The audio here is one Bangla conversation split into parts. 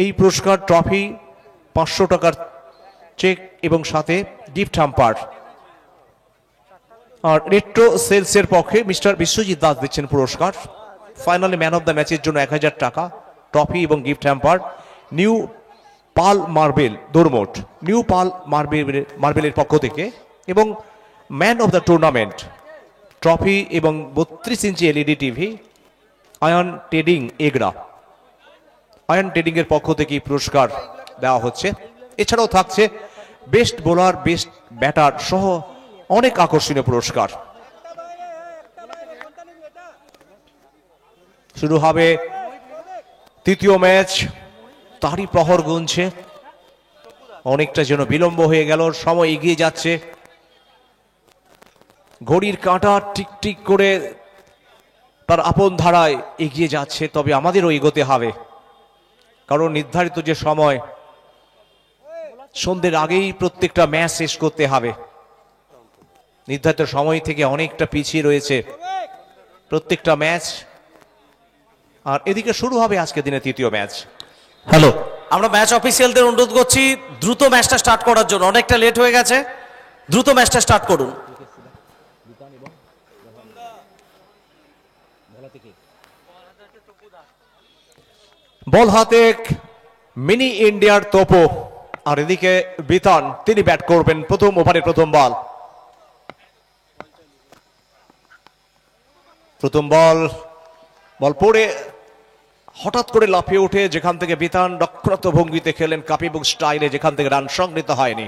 এই পুরস্কার ট্রফি, 500 টাকার চেক এবং সাথে গিফট হ্যাম্পার। আর রেট্রো সেলসের পক্ষে মিস্টার বিশ্বজিৎ দাস দিচ্ছেন পুরস্কার। ফাইনালি ম্যান অফ দ্য ম্যাচের জন্য 1000 টাকা, ট্রফি এবং gift hamper. New Pal marble দোরমোট, নিউ পাল মার্বেলের পক্ষ থেকে, এবং man of the tournament trophy এবং 32 inch LED TV Ion trading Egra. Ion trading এর পক্ষ থেকে পুরস্কার দেওয়া হচ্ছে। এছাড়াও থাকছে বেস্ট বোলার, বেস্ট ব্যাটার সহ অনেক আকর্ষণীয় পুরস্কার। শুরু হবে তৃতীয় ম্যাচ, তারই প্রহর গুনছে। অনেকটা যেন বিলম্ব হয়ে গেল, সময় এগিয়ে যাচ্ছে, ঘড়ির কাঁটা টিক টিক করে তার আপন ধারায় এগিয়ে যাচ্ছে। তবে আমাদেরও এগোতে হবে, কারণ নির্ধারিত যে সময়, সন্ধ্যের আগেই প্রত্যেকটা ম্যাচ শেষ করতে হবে। নির্ধারিত সময় থেকে অনেকটা পিছিয়ে রয়েছে প্রত্যেকটা ম্যাচ। আর এদিকে শুরু হবে আজকে দিনে তৃতীয় ম্যাচ। হ্যালো, আমরা ম্যাচ অফিসিয়ালদের অনুরোধ করছি দ্রুত ম্যাচটা স্টার্ট করার জন্য, অনেকটা লেট হয়ে গেছে, দ্রুত ম্যাচটা স্টার্ট করুন। বল হাতে মিনি ইন্ডিয়ার তোপো, আর এদিকে বিতান, তিনি ব্যাট করবেন প্রথম ওভারে প্রথম বল। প্রথম বল পড়ে হঠাৎ করে লাফিয়ে উঠে যেখান থেকে বিতান রক্ষণাত্মক ভঙ্গিতে খেলেন কাপি এবং স্টাইলে, যেখান থেকে রান সংগৃহীত হয়নি।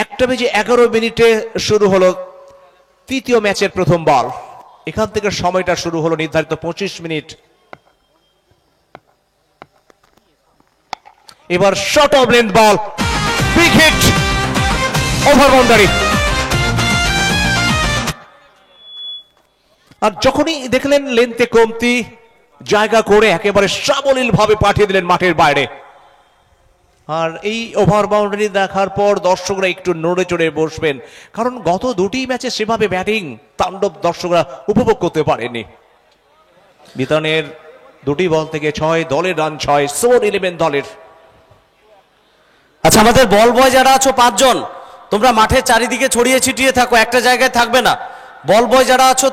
1:11 শুরু হলো তৃতীয় ম্যাচের প্রথম বল। এখান থেকে সময়টা শুরু হলো নির্ধারিত 25 মিনিট। এবার short of length ball, big hit, over boundary. আর যখনই দেখলেন লেন্থে কমতি, জায়গা করে একেবারে সাবলীল ভাবে পাঠিয়ে দিলেন মাঠের বাইরে। আর এই ওভার বাউন্ডারি দেখার পর দর্শকরা একটু নড়ে চড়ে বসবেন, কারণ গত দুটি ম্যাচে সেভাবে ব্যাটিং তাণ্ডব দর্শকরা উপভোগ করতে পারেনি। বিতানের দুটি বল থেকে 6, দলের রান 6, স্কোর 11 দলের। আচ্ছা, আমাদের বল বয় যারা আছো 5 জন, তোমরা মাঠের চারিদিকে ছড়িয়ে ছিটিয়ে থাকো, একটা জায়গায় থাকবে না। বল বয় যারা আছো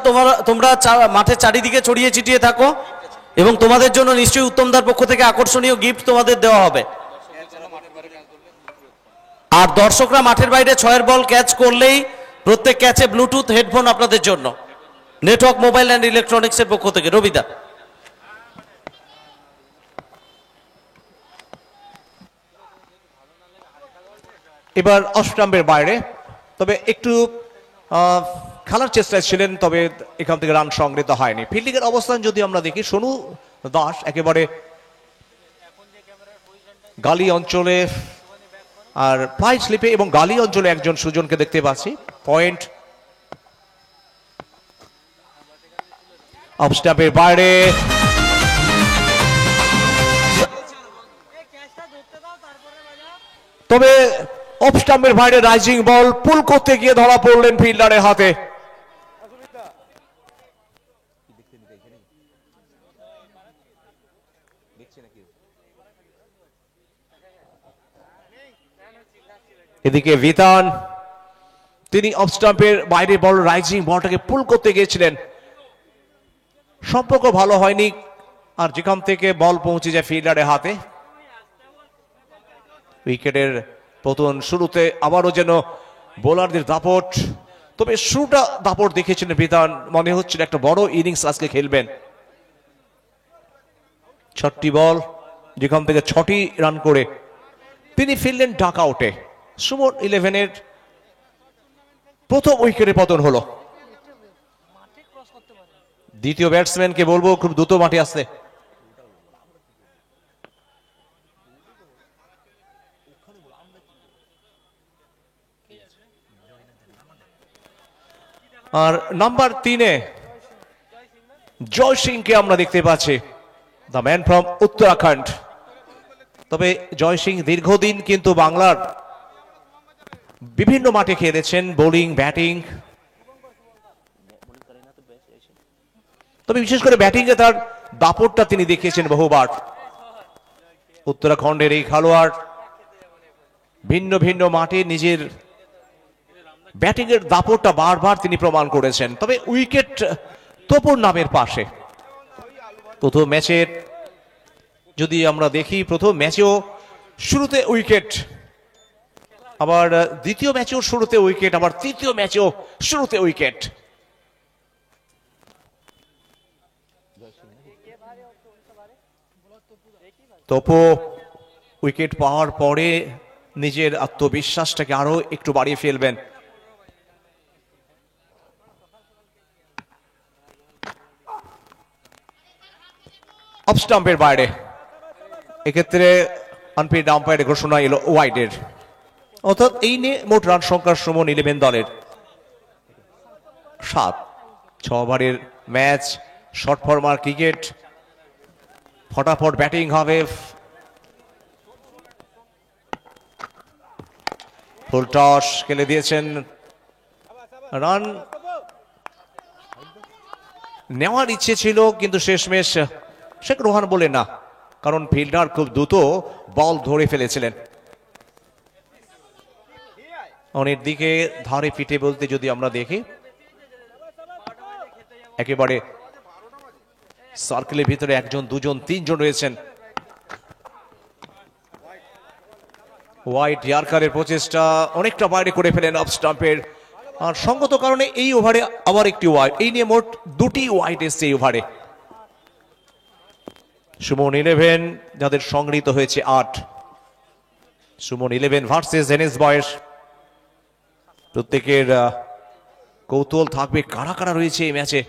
তোমরা মাঠের চারিদিকে ছড়িয়ে ছিটিয়ে থাকো, এবং তোমাদের জন্য নিশ্চয়ই উত্তমদার পক্ষ থেকে আকর্ষণীয় গিফট তোমাদের দেওয়া হবে। আর দর্শকরা মাঠের বাইরে 6-এর বল ক্যাচ করলেই প্রত্যেক ক্যাচে ব্লুটুথ হেডফোন আপনাদের জন্য, নেটওয়ার্ক মোবাইল অ্যান্ড ইলেকট্রনিক্সের পক্ষ থেকে। রবিদা, এবার অফ স্টাম্পের বাইরে, তবে একটু খেলার চেষ্টায় ছিলেন, তবে এখান থেকে রান সংগৃহীত হয়নি। ফিল্ডিং এর অবস্থান যদি আমরা দেখি, সোনু দাস একেবারে গালি অঞ্চলে আর প্লাই স্লিপে এবং গালি অঞ্চলে একজন সুজনকে দেখতে পাচ্ছি। পয়েন্ট অফ স্টাম্পের বাইরে, তবে অফ স্টাম্পের বাইরে রাইজিং বল পুল করতে গিয়ে ধরা পড়লেন ফিল্ডারের হাতে। এদিকে বিতান, তিনি অফ স্টাম্পের বাইরে বল রাইজিং বলটাকে পুল করতে গিয়েছিলেন, সম্পর্ক ভালো হয়নি, আর যেখান থেকে বল পৌঁছে যায় ফিল্ডারের হাতে। উইকেটের পতন শুরুতে আবারও যেন বোলারদের দাপট, তবে শুরুটা দাপট দেখেছিলেন বিতান, মনে হচ্ছিল একটা বড় ইনিংস আজকে খেলবেন। 6টি বল, যেখান থেকে 6টি রান করে তিনি ফিরলেন ডাক আউটে। সুমন 11-এর প্রথম উইকেটে পতন হলো। দ্বিতীয় ব্যাটসম্যানকে বলবো খুব দ্রুত মাঠে আসতে। আর নাম্বার 3-এ জয় সিংকে আমরা দেখতে পাচ্ছি, দ্য ম্যান ফ্রম উত্তরাখণ্ড। তবে জয় সিং দীর্ঘদিন কিন্তু বাংলার বিভিন্ন মাঠে খেলেছেন, বোলিং, ব্যাটিং, তবে বিশেষ করে ব্যাটিংয়ে তার দাপটটা তিনি দেখিয়েছেন বহুবার। উত্তরাখণ্ডের এই খেলোয়াড় ভিন্ন ভিন্ন মাঠে নিজের ব্যাটিং এর দাপটটা বারবার তিনি প্রমাণ করেছেন। তবে উইকেট তপুর নামের পাশে। প্রথম ম্যাচের যদি আমরা দেখি, প্রথম ম্যাচেও শুরুতে উইকেট, আবার দ্বিতীয় ম্যাচেও শুরুতে উইকেট, আবার তৃতীয় ম্যাচেও শুরুতে উইকেট। তপু উইকেট পাওয়ার পরে নিজের আত্মবিশ্বাসটাকে আরো একটু বাড়িয়ে ফেলবেন। অফ স্টাম্পের বাইরে, এক্ষেত্রে আনফিল্ড আম্পায়ারের ঘোষণা এলো ওয়াইডের। অর্থাৎ এই নিয়ে মোট রান সংখ্যার সমন 11 দলের 7। 6 ওভারের ম্যাচ, শর্ট ফরমার ক্রিকেট, ফটাফট ব্যাটিং হবে। ফুল টস খেলে দিয়েছেন, রান নেওয়ার ইচ্ছে ছিল কিন্তু শেষমেশ শেখ রোহান বলে না, কারণ ফিল্ডার খুব দ্রুত বল ধরে ফেলেছিলেন। অনেক দিকে ধারে পিঠে বলতে যদি আমরা দেখি, একেবারে সার্কেলের ভিতরে 1 জন 2 জন 3 জন রয়েছেন। হোয়াইট ইয়ার্কারের প্রচেষ্টা অনেকটা বাইরে করে ফেলেন অফ স্টাম্পের, আর সঙ্গত কারণে এই ওভারে আবার একটি ওয়াইড। এই নিয়ে মোট 2টি ওয়াইড এসছে এই ওভারে। সুমন 11 যাদের সংগৃহীত হয়েছে 8। সুমন 11 ভার্সেস এনএস বয়েস। প্রত্যেকের কৌতূহল থাকবে কারা কারা রয়েছে এই ম্যাচে।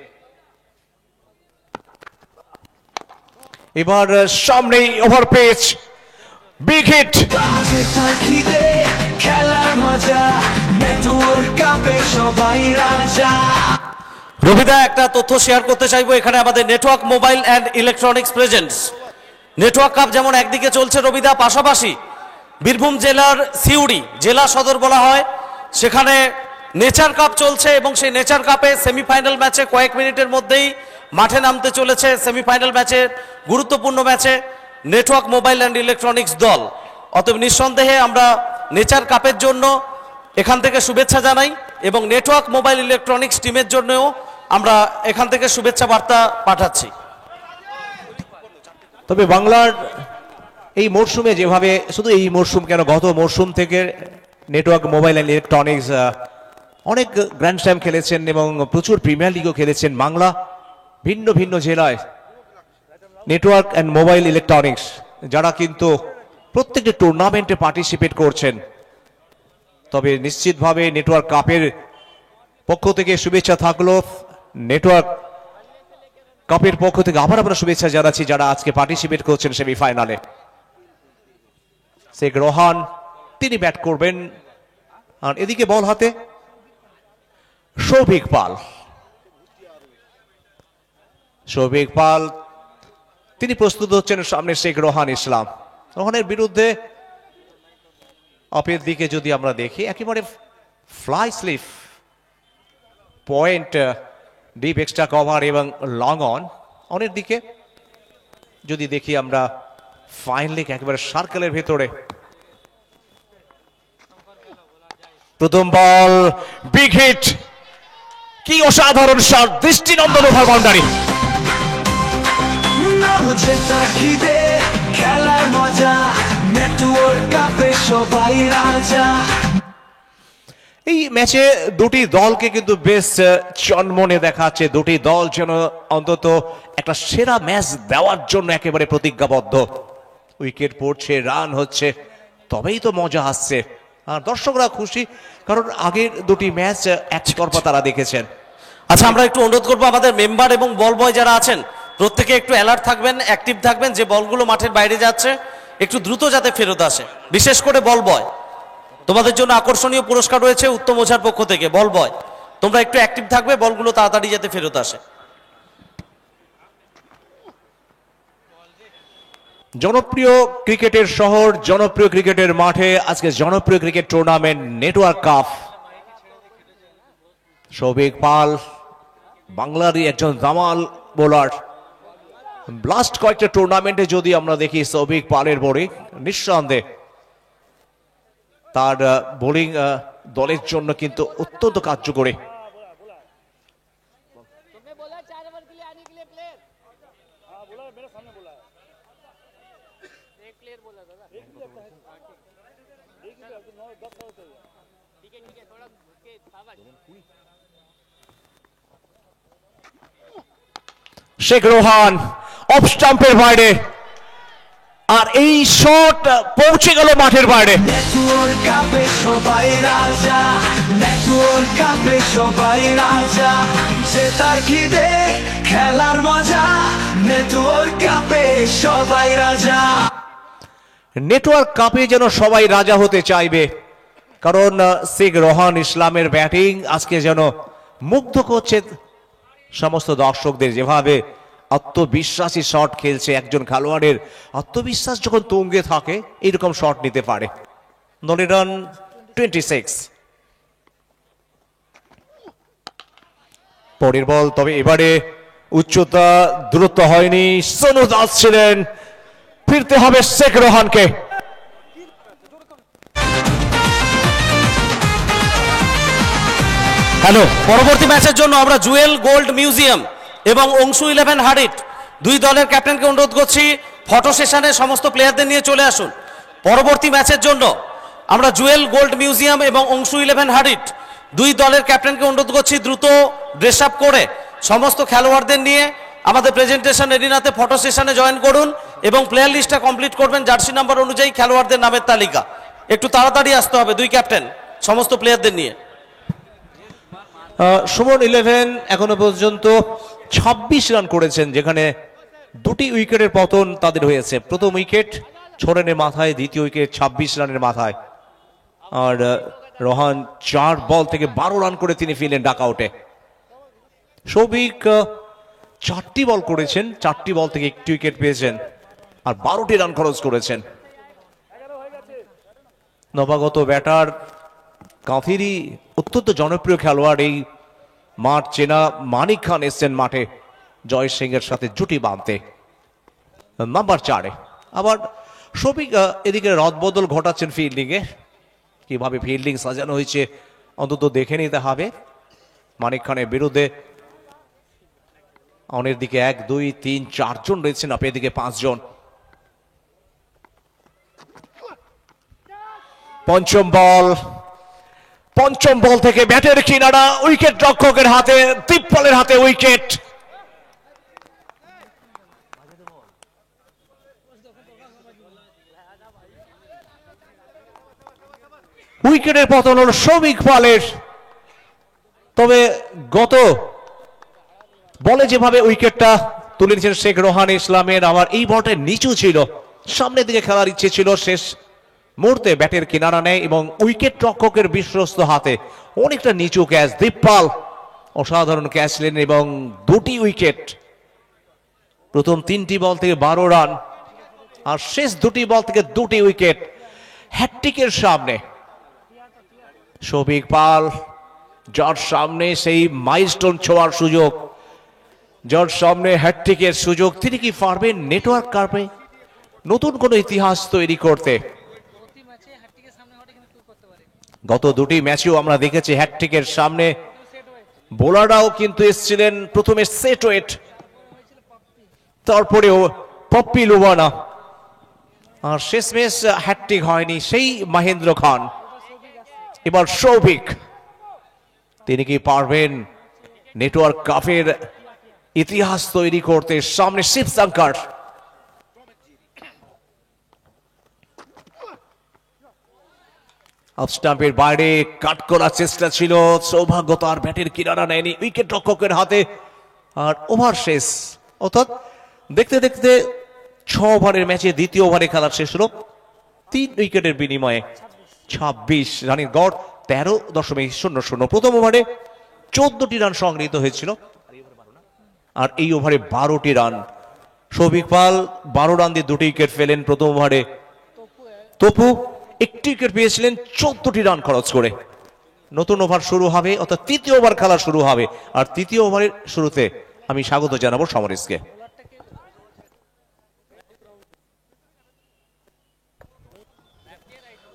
এবার সামনেই ওভার পেচ, বিগ হিট। খেলার মজা, নেটওয়ার্ক কাপে সবাই রাজা। রবিদা, একটা তথ্য শেয়ার করতে চাইবো। এখানে আমাদের network mobile and electronics presents network cup যেমন একদিকে চলছে রবিদা, পাশাপাশি বীরভূম জেলার সিউড়ি জেলা সদর বলা হয়, সেখানে নেচার কাপ চলছে এবং সেই নেচার কাপে সেমিফাইনাল ম্যাচে কয়েক মিনিটের মধ্যেই মাঠে নামতে চলেছে। সেমিফাইনাল ম্যাচের গুরুত্বপূর্ণ ম্যাচে নেটওয়ার্ক মোবাইল অ্যান্ড ইলেকট্রনিক্স দল। অতএব নিঃসন্দেহে আমরা নেচার কাপের জন্য এখান থেকে শুভেচ্ছা জানাই এবং নেটওয়ার্ক মোবাইল ইলেকট্রনিক্স টিমের জন্যও আমরা এখান থেকে শুভেচ্ছা বার্তা পাঠাচ্ছি। তবে বাংলার এই মরশুমে যেভাবে, শুধু এই মরশুম কেন, গত মরশুম থেকে নেটওয়ার্ক মোবাইল অ্যান্ড ইলেকট্রনিক্স অনেক গ্র্যান্ড স্ল্যাম খেলেছেন এবং প্রচুর প্রিমিয়ার লিগও খেলেছেন। বাংলা ভিন্ন ভিন্ন জেলায় নেটওয়ার্ক অ্যান্ড মোবাইল ইলেকট্রনিক্স যারা কিন্তু প্রত্যেকটি টুর্নামেন্টে পার্টিসিপেট করছেন। তবে নিশ্চিতভাবে নেটওয়ার্ক কাপের পক্ষ থেকে শুভেচ্ছা থাকলো। নেটওয়ার্ক কাপের পক্ষ থেকে আবার আমরা শুভেচ্ছা জানাচ্ছি যারা আজকে পার্টিসিপেট করছেন সেমিফাইনালে। শেখ রোহান তিনি ব্যাট করবেন, আর এদিকে বল হাতে সৌভিক পাল। সৌভিক পাল তিনি প্রস্তুত হচ্ছেন সামনে শেখ রোহান ইসলাম। রোহানের বিরুদ্ধে অপের দিকে যদি আমরা দেখি, একেবারে fly slip point, deep extra cover এবং লং অন। অনের দিকে যদি দেখি আমরা ফাইন লেগ একেবারে সার্কেলের ভেতরে। প্রথম বল, বিগ হিট, কি অসাধারণ শট, দৃষ্টিনন্দন ওভার বাউন্ডারি। খেলার মজা, নেটওয়ার্ক কাপে সবাই রাজা। এই ম্যাচে দুটি দলকে কিন্তু বেশ চনমনে দেখাচ্ছে। দুটি দল যেন অন্তত একটা সেরা ম্যাচ দেওয়ার জন্য একেবারে প্রতিজ্ঞাবদ্ধ। উইকেট পড়ছে, রান হচ্ছে, তবেই তো মজা আসছে। আর দর্শকরা খুশি, কারণ আগের দুটি ম্যাচ একতরফা তারা দেখেছেন। আচ্ছা, আমরা একটু অনুরোধ করবো আমাদের মেম্বার এবং বল বয় যারা আছেন প্রত্যেকে একটু অ্যালার্ট থাকবেন, অ্যাক্টিভ থাকবেন, যে বলগুলো মাঠের বাইরে যাচ্ছে একটু দ্রুত যাতে ফেরত আসে। বিশেষ করে বল বয়, তোমাদের জন্য আকর্ষণীয় পুরস্কার রয়েছে উত্তম ওঝার পক্ষ থেকে। বল বয় তোমরা একটু অ্যাক্টিভ থাকবে, বলগুলো তাড়াতাড়ি যাতে ফেরত আসে। জনপ্রিয় ক্রিকেটের শহর, জনপ্রিয় ক্রিকেটের মাঠে আজকে জনপ্রিয় cricket tournament network cup. Souvik Pal বাংলারই একজন দামাল বোলার, লাস্ট কয়েকটা টুর্নামেন্টে যদি আমরা দেখি সৌভিক পালের বোলিং, নিঃসন্দেহে তার বোলিং দলের জন্য কিন্তু অত্যন্ত কার্যকরী। तुमने बोला 4 ओवर के लिए आने के लिए प्लेयर। हाँ बोला मेरे सामने बोला है। एक प्लेयर बोला था ना। एक ही लगता है। एक ही लगता है 9 10 ओवर चाहिए। ठीक है थोड़ा के शाबाश। শেখ রোহান অফ স্টাম্পের বাইরে, আর এই শট পৌঁছে গেল মাঠের বাইরে। নেটওয়ার্ক কাপে সবাই রাজা, নেটওয়ার্ক কাপে সবাই রাজা, জেতার খিদে খেলার মজা, নেটওয়ার্ক কাপে সবাই রাজা। নেটওয়ার্ক কাপে যেন সবাই রাজা হতে চাইবে, কারণ শেখ রোহান ইসলামের ব্যাটিং আজকে যেন মুগ্ধ করছে সমস্ত দর্শকদের। যেভাবে আত্মবিশ্বাসী শট খেলছে, একজন খেলোয়াড়ের আত্মবিশ্বাস যখন তুঙ্গে থাকে এরকম শট নিতে পারে। দলের রান 26। পরের বল, তবে এবারে উচ্চতা দূরত্ব হয়নি, সোনু দাস ছিলেন, ফিরতে হবে শেখ রোহানকে। হ্যালো, পরবর্তী ম্যাচের জন্য আমরা জুয়েল গোল্ড মিউজিয়াম এবং অংশু 11 হাডিট দুই দলের ক্যাপ্টেনকে অনুরোধ করছি ফটো সেশনে সমস্ত প্লেয়ারদের নিয়ে চলে আসুন। পরবর্তী ম্যাচের জন্য আমরা জুয়েল গোল্ড মিউজিয়াম এবং অংশু 11 হাডিট দুই দলের ক্যাপ্টেনকে অনুরোধ করছি দ্রুত ড্রেস আপ করে সমস্ত খেলোয়াড়দের নিয়ে আমাদের প্রেজেন্টেশন এরিনাতে ফটো সেশনে জয়েন করুন এবং প্লেয়ার লিস্টটা কমপ্লিট করবেন জার্সি নাম্বার অনুযায়ী খেলোয়াড়দের নামের তালিকা। একটু তাড়াতাড়ি আসতে হবে দুই ক্যাপ্টেন সমস্ত প্লেয়ারদের নিয়ে। সুমন 11 এখনো পর্যন্ত 26 রান করেছেন, যেখানে দুটি উইকেটের পতন তাদের হয়েছে। প্রথম উইকেট ছোড়েনের মাথায়, দ্বিতীয় উইকেট 26 রানের মাথায়। আর রোহান 4 বল থেকে 12 রান করে তিনি ফিরলেন ডাক আউটে। সৌভিক 4টি বল করেছেন, 4টি বল থেকে 1টি উইকেট পেয়েছেন আর 12টি রান খরচ করেছেন। নবাগত ব্যাটার কাঁথিরি অত্যন্ত জনপ্রিয় খেলোয়াড়, এই মাঠ চেনা মানিক খান এসছেন মাঠে জয় সিং এর সাথে জুটি বাঁধতে নাম্বার 4-এ। আবার সৌভিক এদিকে রদবদল ঘটাচ্ছেন ফিল্ডিং এ, কিভাবে ফিল্ডিং সাজানো হয়েছে অন্তত দেখে নিতে হবে। মানিক খানের বিরুদ্ধে অনের দিকে 1 2 3 4 জন রয়েছেন, আপনি এদিকে 5 জন। পঞ্চম বল থেকে ব্যাটের কিনারা, উইকেট রক্ষকের হাতে, তিপ্পলের হাতে উইকেট। উইকেটের পতন হল সৌভিক পালের। তবে গত বলে যেভাবে উইকেটটা তুলে নিয়েছেন শেখ রোহান ইসলামের, আমার এই বলটা নিচু ছিল, সামনের দিকে খেলার ইচ্ছে ছিল, শেষ মুহূর্তে ব্যাটের কিনারা নেয় এবং উইকেট রক্ষকের বিশ্বস্ত হাতে অনেকটা নিচু ক্যাচ। দীপপাল অসাধারণ ক্যাচ নিলেন এবং 2টি উইকেট। প্রথম 3টি বল থেকে 12 রান আর শেষ 2টি বল থেকে 2টি উইকেট। হ্যাটট্রিকের সামনে সৌভিক পাল, যার সামনে সেই মাইলস্টোন ছোঁয়ার সুযোগ, যার সামনে হ্যাটট্রিকের সুযোগ, তিনি কি পারবেন নেটওয়ার্ক কাপে নতুন কোনো ইতিহাস তৈরি করতে? গত 2টি ম্যাচেও আমরা দেখেছি হ্যাটট্রিকের সামনে বোলাররাও কিন্তু এসেছিলেন প্রথমে সেট ওয়েট, তারপরেও পপ্পি লুবানা, আর শেষমেশ হ্যাটট্রিক হয়নি সেই মহেন্দ্র খান। এবার সৌভিক, তিনি কি পারবেন নেটওয়ার্ক কাপের ইতিহাস তৈরি করতে? সামনে শিব শঙ্কর, অফ স্টাম্পের বাইরে কাট করার চেষ্টা ছিল, সৌভাগ্য তার ব্যাটের কিনারা নেয়নি, উইকেট রক্ষকের হাতে। আর ওভার শেষ, অর্থাৎ দেখতে দেখতে 6 ওভারের ম্যাচে দ্বিতীয় ওভারে খেলা শেষ হলো 3 উইকেটের বিনিময়ে 26 রানের গড়, 13.00। প্রথম ওভারে 14টি রান সংগৃহীত হয়েছিল আর এই ওভারে 12টি রান। সৌভিক পাল 12 রান দিয়ে 2টি উইকেট ফেলেন প্রথম ওভারে। তপু 1টি উইকেট পেয়েছিলেন 14টি রান খরচ করে। নতুন ওভার শুরু হবে, অর্থাৎ তৃতীয় ওভার খেলা শুরু হবে, আর তৃতীয় ওভারের শুরুতে আমি স্বাগত জানাবো সমরেশকে।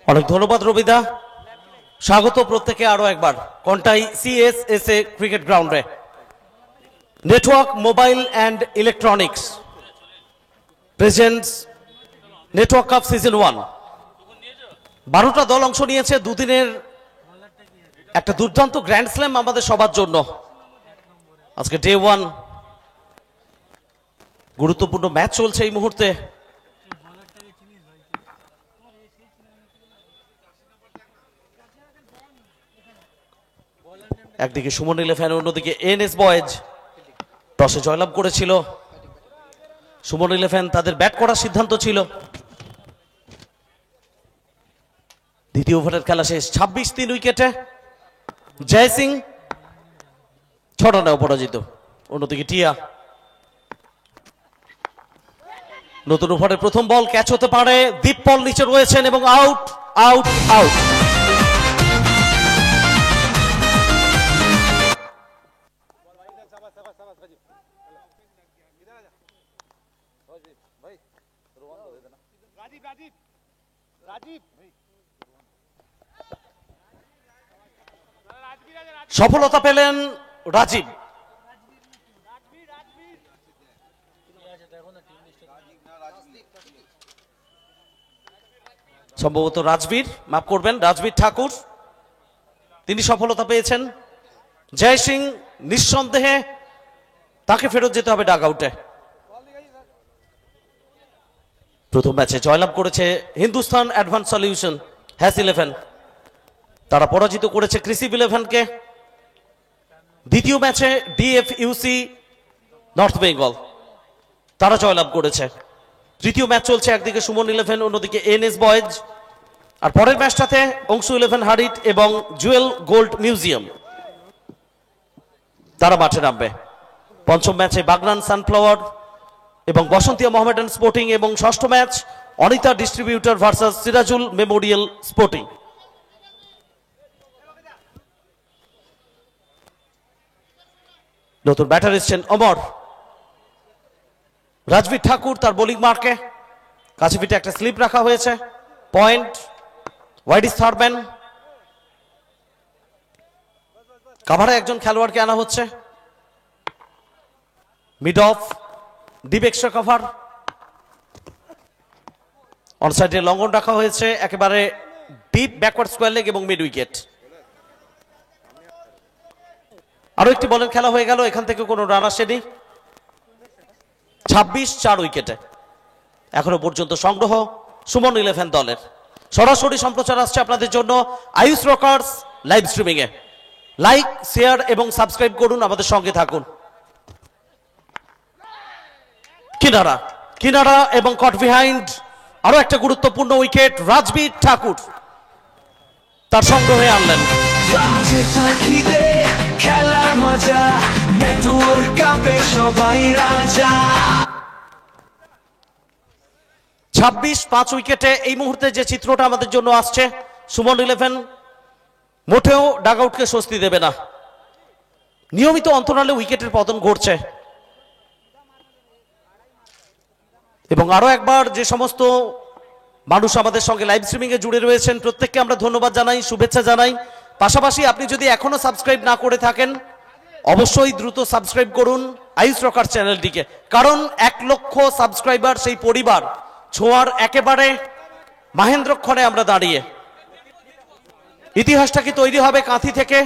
অনেক ধন্যবাদ রবিদা। স্বাগত প্রত্যেকে আরো একবার কন্টাই সিএসএসএ ক্রিকেট গ্রাউন্ডে। Network mobile and electronics presents network cup season 1। 12টা দল অংশ নিয়েছে দুদিনের একটা দুর্দান্ত গ্র্যান্ড স্ল্যাম আমাদের সবার জন্য। আজকে ডে 1, গুরুত্বপূর্ণ ম্যাচ চলছে এই মুহূর্তে। একদিকে সুমন ইলেভেন, অন্যদিকে এনএস বয়েজ। টসে জয়লাভ করেছিল সুমন ইলেভেন, তাদের ব্যাট করার সিদ্ধান্ত ছিল। দ্বিতীয় ওভারের খেলা শেষ, 26-3 উইকেটে জয় সিং 6 রানে অপরাজিত। অন্যদিকে টিয়া, নতুন ওভারের প্রথম বল ক্যাচ হতে পারে, দীপ পল নিচে রয়েছেন এবং আউট আউট আউট। সফলতা পেলেন রাজীব। সম্ভবত রাজবীর, মাফ করবেন, রাজবীর ঠাকুর, তিনি সফলতা পেয়েছেন। জয় সিং নিঃসন্দেহে তাকে ফেরত যেতে হবে ডাগ আউটে। প্রথম ম্যাচে জয়লাভ করেছে হিন্দুস্তান অ্যাডভান্স সলিউশন হ্যাস 11, তারা পরাজিত করেছে ক্রিসিভ 11কে। দ্বিতীয় ম্যাচে ডিএফইউসি নর্থ বেঙ্গল, তারা জয়লাভ করেছে। তৃতীয় ম্যাচ চলছে, একদিকে সুমন ইলেভেন, অন্যদিকে এনএস বয়েজ। আর পরের ম্যাচটাতে অংশু ইলেভেন হারিট এবং জুয়েল গোল্ড মিউজিয়াম, তারা মাঠে নামবে। পঞ্চম ম্যাচে বাগনান সানফ্লাওয়ার এবং বসন্তিয়া মোহামেডান স্পোর্টিং, এবং ষষ্ঠ match Anita distributor versus Sirajul Memorial sporting. নতুন ব্যাটার এসছেন অমর। রাজবীর ঠাকুর তার বোলিং মার্কে, কাছে পিঠে একটা স্লিপ রাখা হয়েছে, পয়েন্ট ওয়াইডিস থার্ডম্যান। কাভারে একজন খেলোয়াড়কে আনা হচ্ছে, mid off, deep extra cover, অনসাইডে লং অন রাখা হয়েছে, একেবারে ডিপ ব্যাকওয়ার্ড স্কোয়ার লেগ এবং মিড উইকেট। আরো একটি বলের খেলা হয়ে গেল, এখান থেকে কোনো রান আসেনি। 26-4 উইকেটে এখনো পর্যন্ত সংগ্রহ সুমন ইলেভেন দলের। সরাসরি সম্প্রচার আসছে আপনাদের জন্য আয়ুষ রকার্স লাইভ স্ট্রিমিং এ। লাইক, শেয়ার এবং সাবস্ক্রাইব করুন, আমাদের সঙ্গে থাকুন। কিনারা কিনারা এবং কট বিহাইন্ড, আরো একটা গুরুত্বপূর্ণ উইকেট রাজবীর ঠাকুর তার সংগ্রহে আনলেন। খেলার মজা, নেটওয়ার্ক কাপে সবাই রাজা। 26-5 উইকেটে এই মুহূর্তে যে চিত্রটা আমাদের জন্য আসছে, সুমন ইলেভেন মোটেও ডাগ আউটকে স্বস্তি দেবে না। নিয়মিত অন্তরালে উইকেটের পতন ঘটছে। এবং আরো একবার যে সমস্ত মানুষ আমাদের সঙ্গে লাইভ স্ট্রিমিং এ জুড়ে রয়েছেন প্রত্যেককে আমরা ধন্যবাদ জানাই, শুভেচ্ছা জানাই। পাশাপাশি আপনি যদি এখনো সাবস্ক্রাইব না করে থাকেন, অবশ্যই দ্রুত সাবস্ক্রাইব করুন আয়ুষ রকার চ্যানেলটিকে, কারণ 1 লক্ষ সাবস্ক্রাইবার সেই পরিবার ছোঁয়ার একেবারে মাহেন্দ্রক্ষণে আমরা দাঁড়িয়ে। ইতিহাসটা কি তৈরি হবে কাঁথি থেকে?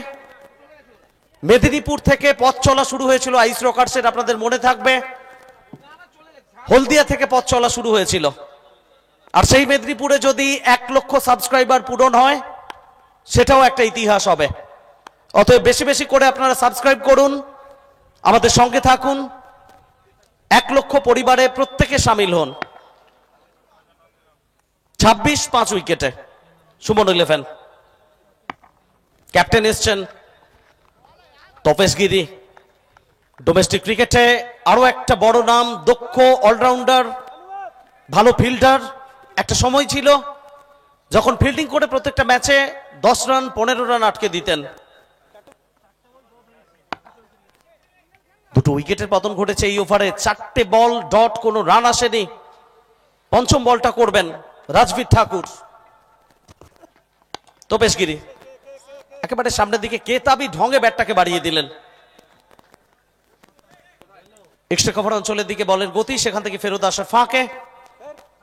মেদিনীপুর থেকে পথ চলা শুরু হয়েছিল আয়ুষ রকার্সের, আপনাদের মনে থাকবে হলদিয়া থেকে পথ চলা শুরু হয়েছিল। আর সেই মেদিনীপুরে যদি 1 লক্ষ সাবস্ক্রাইবার পূরণ হয়, সেটাও একটা ইতিহাস হবে। অতএব বেশি বেশি করে আপনারা সাবস্ক্রাইব করুন, আমাদের সঙ্গে থাকুন, 1 লক্ষ পরিবারে প্রত্যেকে সামিল হন। 26-5 উইকেটে সুমন ইলেভেন। ক্যাপ্টেন এসছেন তপেশ গিরি। ডোমেস্টিক ক্রিকেটে আরো একটা বড় নাম, দক্ষ অলরাউন্ডার, ভালো ফিল্ডার। একটা সময় ছিল যখন ফিল্ডিং করে প্রত্যেকটা ম্যাচে 10 রান 15 রান আটকে দিতেন। 2 উইকেটের পতন ঘটেছে এই ওভারে। 4টে বল ডট, কোনো রান আসেনি। পঞ্চম বলটা করবেন রাজবীর ঠাকুর। তোপেশগিরি একেবারে সামনের দিকে কেতাবি ঢঙে ব্যাটটাকে বাড়িয়ে দিলেন। এক্সট্রা কভার অঞ্চলের দিকে বলের গতি, সেখান থেকে ফেরত আসা ফাঁকে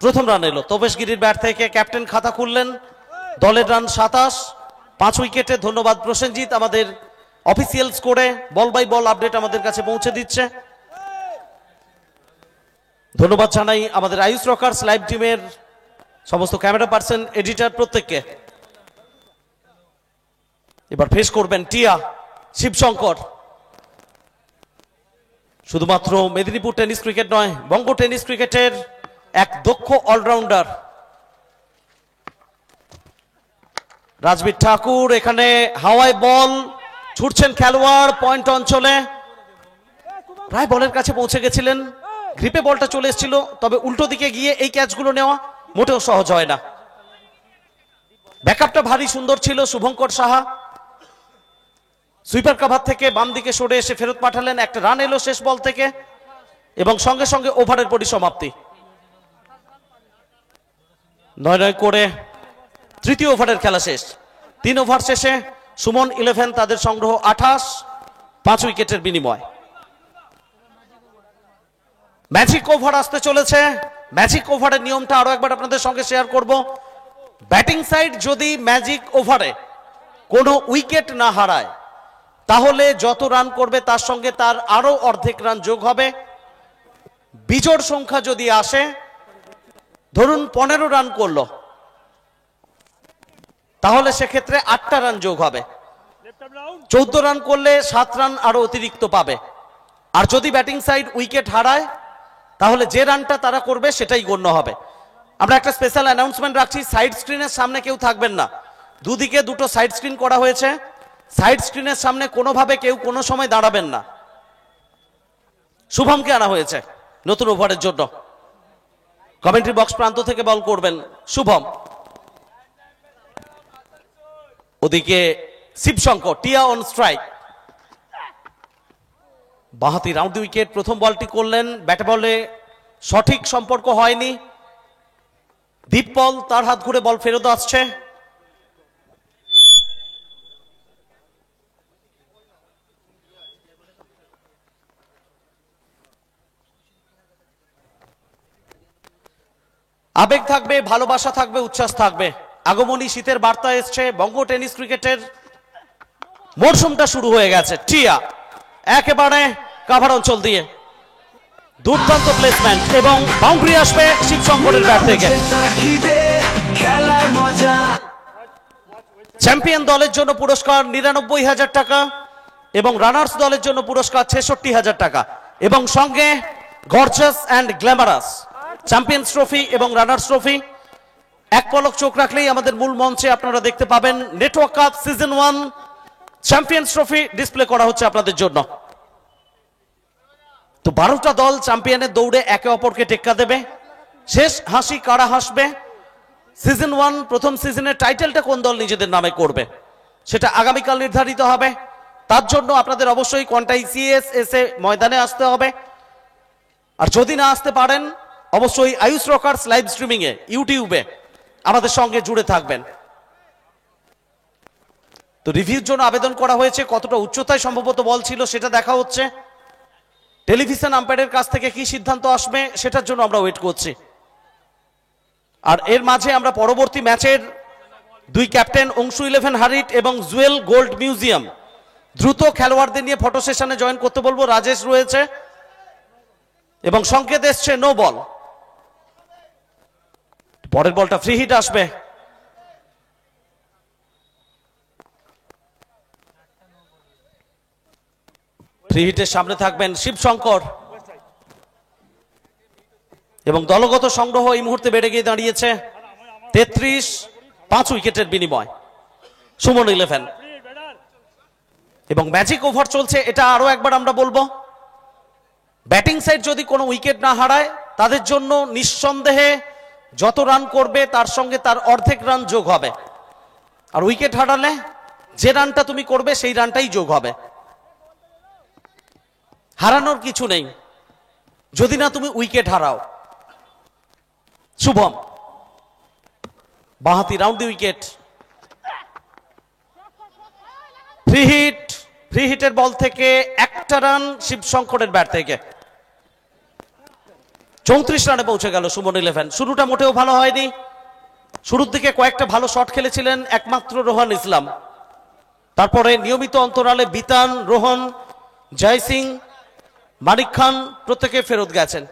প্রথম রান এলো তোপেশগিরির ব্যাট থেকে। ক্যাপ্টেন খাতা খুললেন, দলের রান 27, 5 উইকেটে। ধন্যবাদ প্রসেনজিৎ আমাদের অফিসিয়াল স্কোরে বল বাই বল আপডেট আমাদের কাছে পৌঁছে দিচ্ছে। ধন্যবাদ জানাই আমাদের আয়ুষ রকার্স লাইভ টিমের সমস্ত ক্যামেরা পার্সন, এডিটর প্রত্যেককে। এবার ফেস করবেন টিয়া শিবশঙ্কর। শুধুমাত্র মেদিনীপুর টেনিস ক্রিকেট নয়, বঙ্গ টেনিস ক্রিকেটের এক দক্ষ অলরাউন্ডার রাজবীর ঠাকুর। এখানে হাওয়ায় বল ছুটছেন খেলোয়াড় পয়েন্ট অঞ্চলে, প্রায় বলের কাছে পৌঁছে গেছিলেন, গ্রিপে বলটা চলে এসেছিল, তবে উল্টো দিকে গিয়ে এই ক্যাচগুলো নেওয়া মোটেও সহজ হয় না। ব্যাকআপটা ভারী সুন্দর ছিল শুভঙ্কর সাহা। সুইপার কাভার থেকে বাম দিকে সরে এসে ফেরত পাঠালেন, একটা রান এলো শেষ বল থেকে এবং সঙ্গে সঙ্গে ওভারের পরিসমাপ্তি। 9 করে তৃতীয় ওভারের খেলা শেষ। 3 ওভার শেষে সুমন 11 তাদের সংগ্রহ 28, 5 উইকেটের বিনিময়। ম্যাজিক ওভার আসতে চলেছে। ম্যাজিক ওভারের নিয়মটা আরো একবার আপনাদের সঙ্গে শেয়ার করব। ব্যাটিং সাইড যদি ম্যাজিক ওভারে কোনো উইকেট না হারায়, তাহলে যত রান করবে তার সঙ্গে তার আরো অর্ধেক রান যোগ হবে। বিজোড় সংখ্যা যদি আসে, ধরুন 15 রান করলো, তাহলে সেক্ষেত্রে 8টা রান যোগ হবে। 14 রান করলে 7 রান আরো অতিরিক্ত পাবে। আর যদি ব্যাটিং সাইড উইকেট হারায়, তাহলে যে রানটা তারা করবে সেটাই গণ্য হবে। আমরা একটা স্পেশাল অ্যানাউন্সমেন্ট রাখছি, সাইড স্ক্রিনের সামনে কেউ থাকবেন না। দুদিকে দুটো সাইড স্ক্রিন করা হয়েছে, সাইড স্ক্রিনের সামনে কোনোভাবে কেউ কোনো সময় দাঁড়াবেন না। শুভমকে আনা হয়েছে নতুন ওভারের জন্য। কমেন্ট্রি বক্স প্রান্ত থেকে বল করবেন শুভম। ওদিকে শিবশঙ্কর, টিয়া অন স্ট্রাইক। বাঁহাতি রাউন্ড উইকেট প্রথম বলটি করলেন, ব্যাটে বলে সঠিক সম্পর্ক হয়নি। দীপপল তার হাত ঘুরে বল ফেরত আসছে। আবেগ থাকবে, ভালোবাসা থাকবে, উচ্ছ্বাস থাকবে। আগমনী শীতের বার্তা এসছে। বঙ্গ টেনিস ক্রিকেটের মরশুমটা শুরু হয়ে গেছে। টিয়া একেবারে কাভার অঞ্চল দিয়ে দুর্দান্ত প্লেসমেন্ট এবং বাউন্ডারি আসবে শিবশঙ্করের ব্যাট থেকে। খেলার মজা। চ্যাম্পিয়ন দলের জন্য পুরস্কার 99,000 টাকা এবং রানার্স দলের জন্য পুরস্কার 66,000 টাকা এবং সঙ্গে gorgeous and glamorous champions trophy এবং রানার্স ট্রফি। এক পলক চোখ রাখলেই আমাদের মূল মঞ্চে আপনারা দেখতে পাবেন network cup season 1 champions trophy display করা হচ্ছে আপনাদের জন্য। তো 12টা দল চ্যাম্পিয়নের দৌড়ে একে অপরকে টেক্কা দেবে। শেষ হাসি কারা হাসবে, সিজন 1 প্রথম সিজনের টাইটেলটা কোন দল নিজেদের নামে করবে সেটা আগামীকাল নির্ধারিত হবে। তার জন্য আপনাদের অবশ্যই কোয়ান্টাই সিএস এসে ময়দানে আসতে হবে। আর যদি না আসতে পারেন, অবশ্যই আয়ুষ রকার্স লাইভ স্ট্রিমিং এ ইউটিউবে আমাদের সঙ্গে জুড়ে থাকবেন। তো রিভিউর জন্য আবেদন করা হয়েছে, কতটা উচ্চতায় সম্ভবত বল ছিল সেটা দেখা হচ্ছে। টেলিভিশন আম্পায়ারের কাছ থেকে কি সিদ্ধান্ত আসবে সেটার জন্য আমরা ওয়েট করছি। আর এর মাঝে আমরা পরবর্তী ম্যাচের 2 ক্যাপ্টেন অংশু 11 হারিট এবং জুয়েল গোল্ড মিউজিয়াম দ্রুত খেলোয়াড়দের নিয়ে ফটো সেশনে জয়েন করতে বলবো। রাজেশ রয়েছে এবং সংকেত এসছে নো বল। পরের বলটা ফ্রি হিট আসবে। ফ্রি হিটের সামনে থাকবেন শিবশঙ্কর এবং দলগত সংগ্রহ এই মুহূর্তে বেড়ে গিয়ে দাঁড়িয়েছে 33, 5 উইকেটের বিনিময়। সুমন 11 এবং ম্যাজিক ওভার চলছে। এটা আরো একবার আমরা বলবো, ব্যাটিং সাইড যদি কোনো উইকেট না হারায়, তাদের জন্য নিঃসন্দেহে যত রান করবে তার সঙ্গে তার অর্ধেক রান যোগ হবে। আর উইকেট হারালে যে রানটা তুমি করবে সেই রানটাই যোগ হবে। হারানোর কিছু নেই যদি না তুমি উইকেট হারাও। শুভম বাঁহাতি রাউন্ড উইকেট ফ্রি হিটের বল থেকে একটা রান শিবশঙ্করের ব্যাট থেকে। 34 রানে পৌঁছে গেল সুমন 11। শুরুটা মোটেও ভালো হয়নি। শুরুর দিকে কয়েকটা ভালো শট খেলেছিলেন একমাত্র রোহান ইসলাম, তারপরে নিয়মিত অন্তরালে বিতান, রোহন, জয় সিং, মানিক খান প্রত্যেকে ফেরত গেছেন।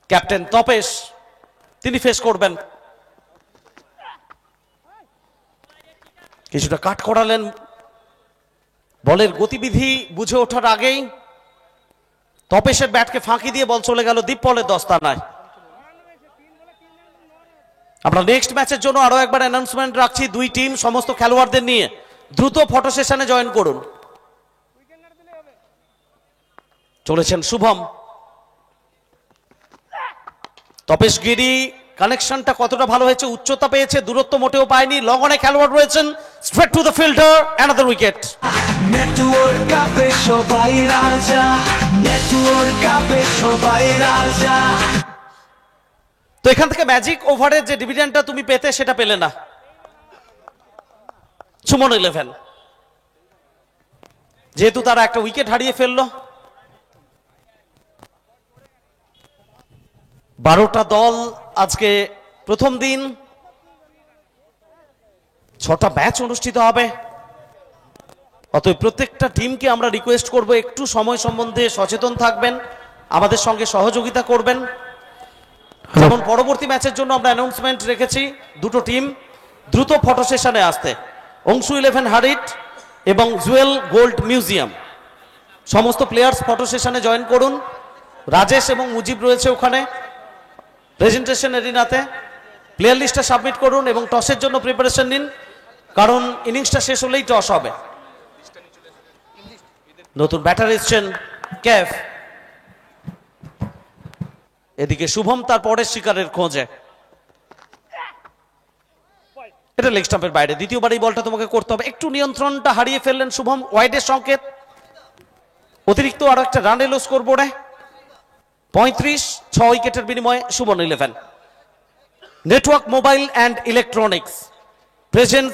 ক্যাপ্টেন তপেশ তিনি ফেস করবেন। কিছুটা কাট করালেন, বলের গতিবিধি বুঝে ওঠার আগেই তপেশের ব্যাটকে ফাঁকি দিয়ে বল চলে গেল দীপপলের দস্তানায়। আমরা নেক্সট ম্যাচের জন্য আরো একবার অ্যানাউন্সমেন্ট রাখছি, দুই টিম সমস্ত খেলোয়াড়দের নিয়ে দ্রুত ফটো সেশনে জয়েন করুন। চলেছেন শুভম। তপেশ গিরি কানেকশনটা কতটা ভালো হয়েছে, উচ্চতা পেয়েছে, দূরত্ব মোটেও পায়নি। লং অনে খেলোয়াড় রয়েছেন, straight to the fielder, another wicket. Network কাপে সবাই রাজা, নেটওয়ার্ক কাপে সবাই রাজা। তো এখান থেকে ম্যাজিক ওভারের যে ডিভিডেন্ডটা তুমি পেতে সেটা পেলে না সুমন 11, যেহেতু তারা একটা উইকেট হারিয়ে ফেললো। 12টা দল আজকে প্রথম দিন, 6টা ম্যাচ অনুষ্ঠিত হবে। অতএব প্রত্যেকটা টিমকে আমরা রিকোয়েস্ট করব একটু সময় সম্বন্ধে সচেতন থাকবেন, আমাদের সঙ্গে সহযোগিতা করবেন। যেমন পরবর্তী ম্যাচের জন্য আমরা অ্যানাউন্সমেন্ট রেখেছি, দুটো টিম দ্রুত ফটো সেশনে আসতে। অংশু 11 হারিট এবং জুয়েল গোল্ড মিউজিয়াম সমস্ত প্লেয়ার্স ফটো সেশনে জয়েন করুন। রাজেশ এবং মুজিব রয়েছে ওখানে প্রেজেন্টেশন এরিনাতে। প্লেয়ার লিস্টটা সাবমিট করুন এবং টসের জন্য প্রিপারেশন নিন, কারণ ইনিংসটা শেষ হলেই টস হবে। নতুন ব্যাটার এসছেন ক্যাফ, এদিকে শুভম তার পরের শিকারের খোঁজে। এটা লেগ স্টাম্পের বাইরে, দ্বিতীয়বার এই বলটা তোমাকে করতে হবে। একটু নিয়ন্ত্রণটা হারিয়ে ফেললেন শুভম, ওয়াইডের সংকেত। অতিরিক্ত আরো একটা রান এলো স্কোরবোর্ডে। 35, 6 উইকেটের বিনিময়ে Suman 11। Network mobile and electronics presence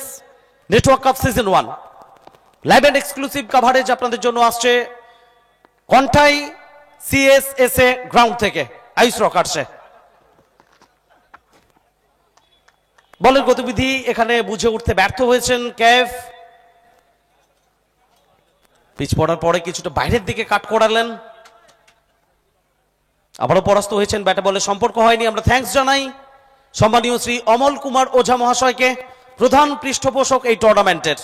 network cup season 1 live and exclusive coverage আপনাদের জন্য আসছে কন্টাই সিএসএসএ গ্রাউন্ড থেকে আইস রকার্সে। বলের গতিবিধি এখানে বুঝে উঠতে ব্যর্থ হয়েছেন ক্যাফ। পিচ পড়ার পরে কিছুটা বাইরের দিকে কাট করালেন, আবারও পরাস্ত হয়েছেন। ব্যাটে বলে সম্পর্ক হয়নি। আমরা থ্যাঙ্কস জানাই সম্মানীয় শ্রী অমল কুমার ওঝা মহাশয়কে, প্রধান পৃষ্ঠপোষক এই টুর্নামেন্টের।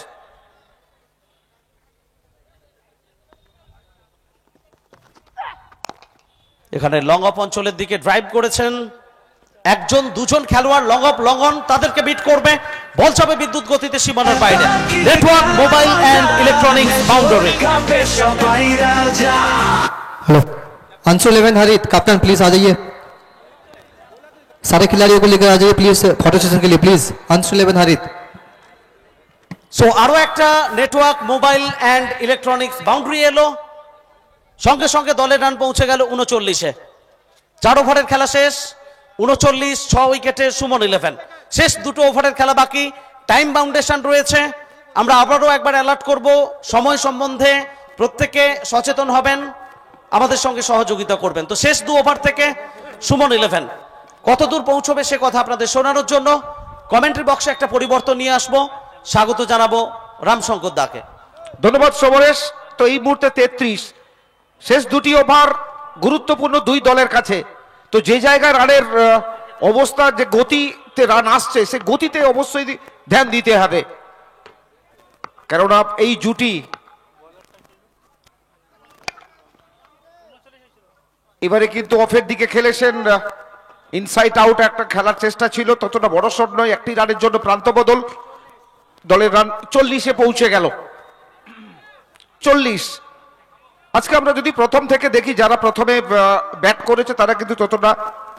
এখানে লং অফ অঞ্চলের দিকে ড্রাইভ করেছেন একজন দুজন খেলোয়াড়, লং অফ লং অন, তাদেরকে বিট করবে। বল যাবে বিদ্যুৎ গতিতে সীমানার বাইরে। Network mobile and electronics boundary. কাপে সবাই রাজা। हेलो अंशु 11 हरित कैप्टन प्लीज आ जाइए, सारे खिलाड़ियों को लेकर आ जाइए प्लीज फोटो सेशन के लिए। प्लीज अंशु 11 हरित। সো আরো একটা network mobile and electronics boundary এলো, সঙ্গে সঙ্গে দলের রান পৌঁছে গেল 39-এ। 4 ওভারের খেলা শেষ, 39, 6 উইকেটে সুমন 11। শেষ দুটো ওভারের খেলা বাকি, টাইম বাউন্ডেশন রয়েছে। আমরা আবারও একবার অ্যালার্ট করব, সময় সম্বন্ধে প্রত্যেকে সচেতন হবেন, আমাদের সঙ্গে সহযোগিতা করবেন। তো শেষ 2 ওভার থেকে সুমন 11 কত দূর পৌঁছবে সে কথা আপনাদের শোনানোর জন্য কমেন্ট্রি বক্সে একটা পরিবর্তন নিয়ে আসবো। স্বাগত জানাবো রামশঙ্কর দাকে। ধন্যবাদ সমরেশ। তো এই মুহূর্তে 33, শেষ দুটি ওভার গুরুত্বপূর্ণ দুই দলের কাছে। তো যে জায়গায় রানের অবস্থা, যে গতিতে রান আসছে, সে গতিতে অবশ্যই ধ্যান দিতে হবে, কেননা এই জুটি এবারে কিন্তু অফের দিকে খেলেছেন। ইনসাইড আউট একটা খেলার চেষ্টা ছিল, ততটা বড় শট নয়। একটি রানের জন্য প্রান্ত বদল। দলের রান 40-এ পৌঁছে গেল। 40। আজকে আমরা যদি প্রথম থেকে দেখি, যারা প্রথমে ব্যাট করেছে তারা কিন্তু ততটা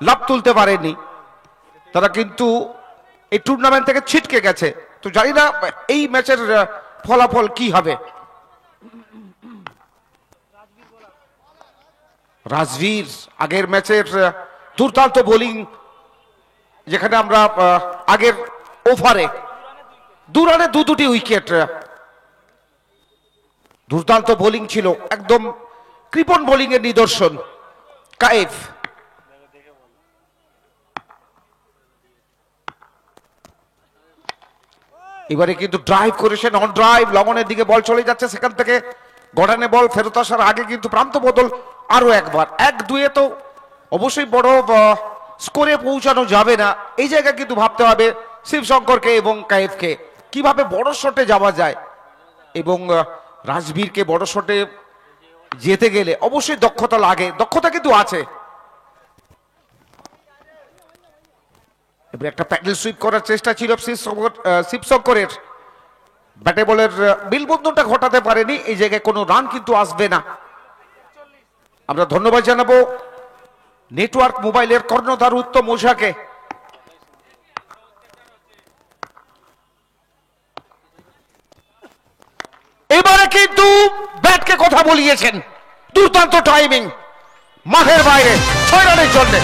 লাভ তুলতে পারেনি, তারা কিন্তু এই টুর্নামেন্ট থেকে ছিটকে গেছে। তো জানি না এই ম্যাচের ফলাফল কি হবে। রাজবীর আগের ম্যাচের দুর্দান্ত বোলিং, যেখানে আমরা আগের ওভারে 2 রানে দুটি উইকেট। দুর্দান্ত বোলিং ছিল, একদম কৃপণ বোলিং এর নিদর্শন কায়েফ। এবারে কিন্তু ড্রাইভ করেছেন, অন ড্রাইভ, লঙ্ঘনের দিকে বল চলে যাচ্ছে, সেখান থেকে গড়ানে বল ফেরত আসার আগে কিন্তু প্রান্ত বদল আরো একবার। 1-2 তো অবশ্যই বড় স্কোরে পৌঁছানো যাবে না, এই জায়গায় কিন্তু ভাবতে হবে শিবশঙ্করকে এবং কায়েফকে কিভাবে বড় শটে যাওয়া যায়। এবং রাজবীরকে বড় শটে যেতে গেলে অবশ্যই দক্ষতা লাগে, দক্ষতা কিন্তু আছে। এবার একটা প্যাডেল সুইপ করার চেষ্টা ছিল শিবশঙ্করের, ব্যাটে বলের বিলবন্ধনটা ঘটাতে পারেনি, এই জায়গায় কোনো রান কিন্তু আসবে না। আমরা ধন্যবাদ জানাবো নেটওয়ার্ক মোবাইলের কর্ণধার উত্তম ওঝাকে। এবারে কিন্তু ব্যাটকে কথা বলিয়েছেন, দুর্দান্ত টাইমিং, মাঠের বাইরে 6 রানের জন্য।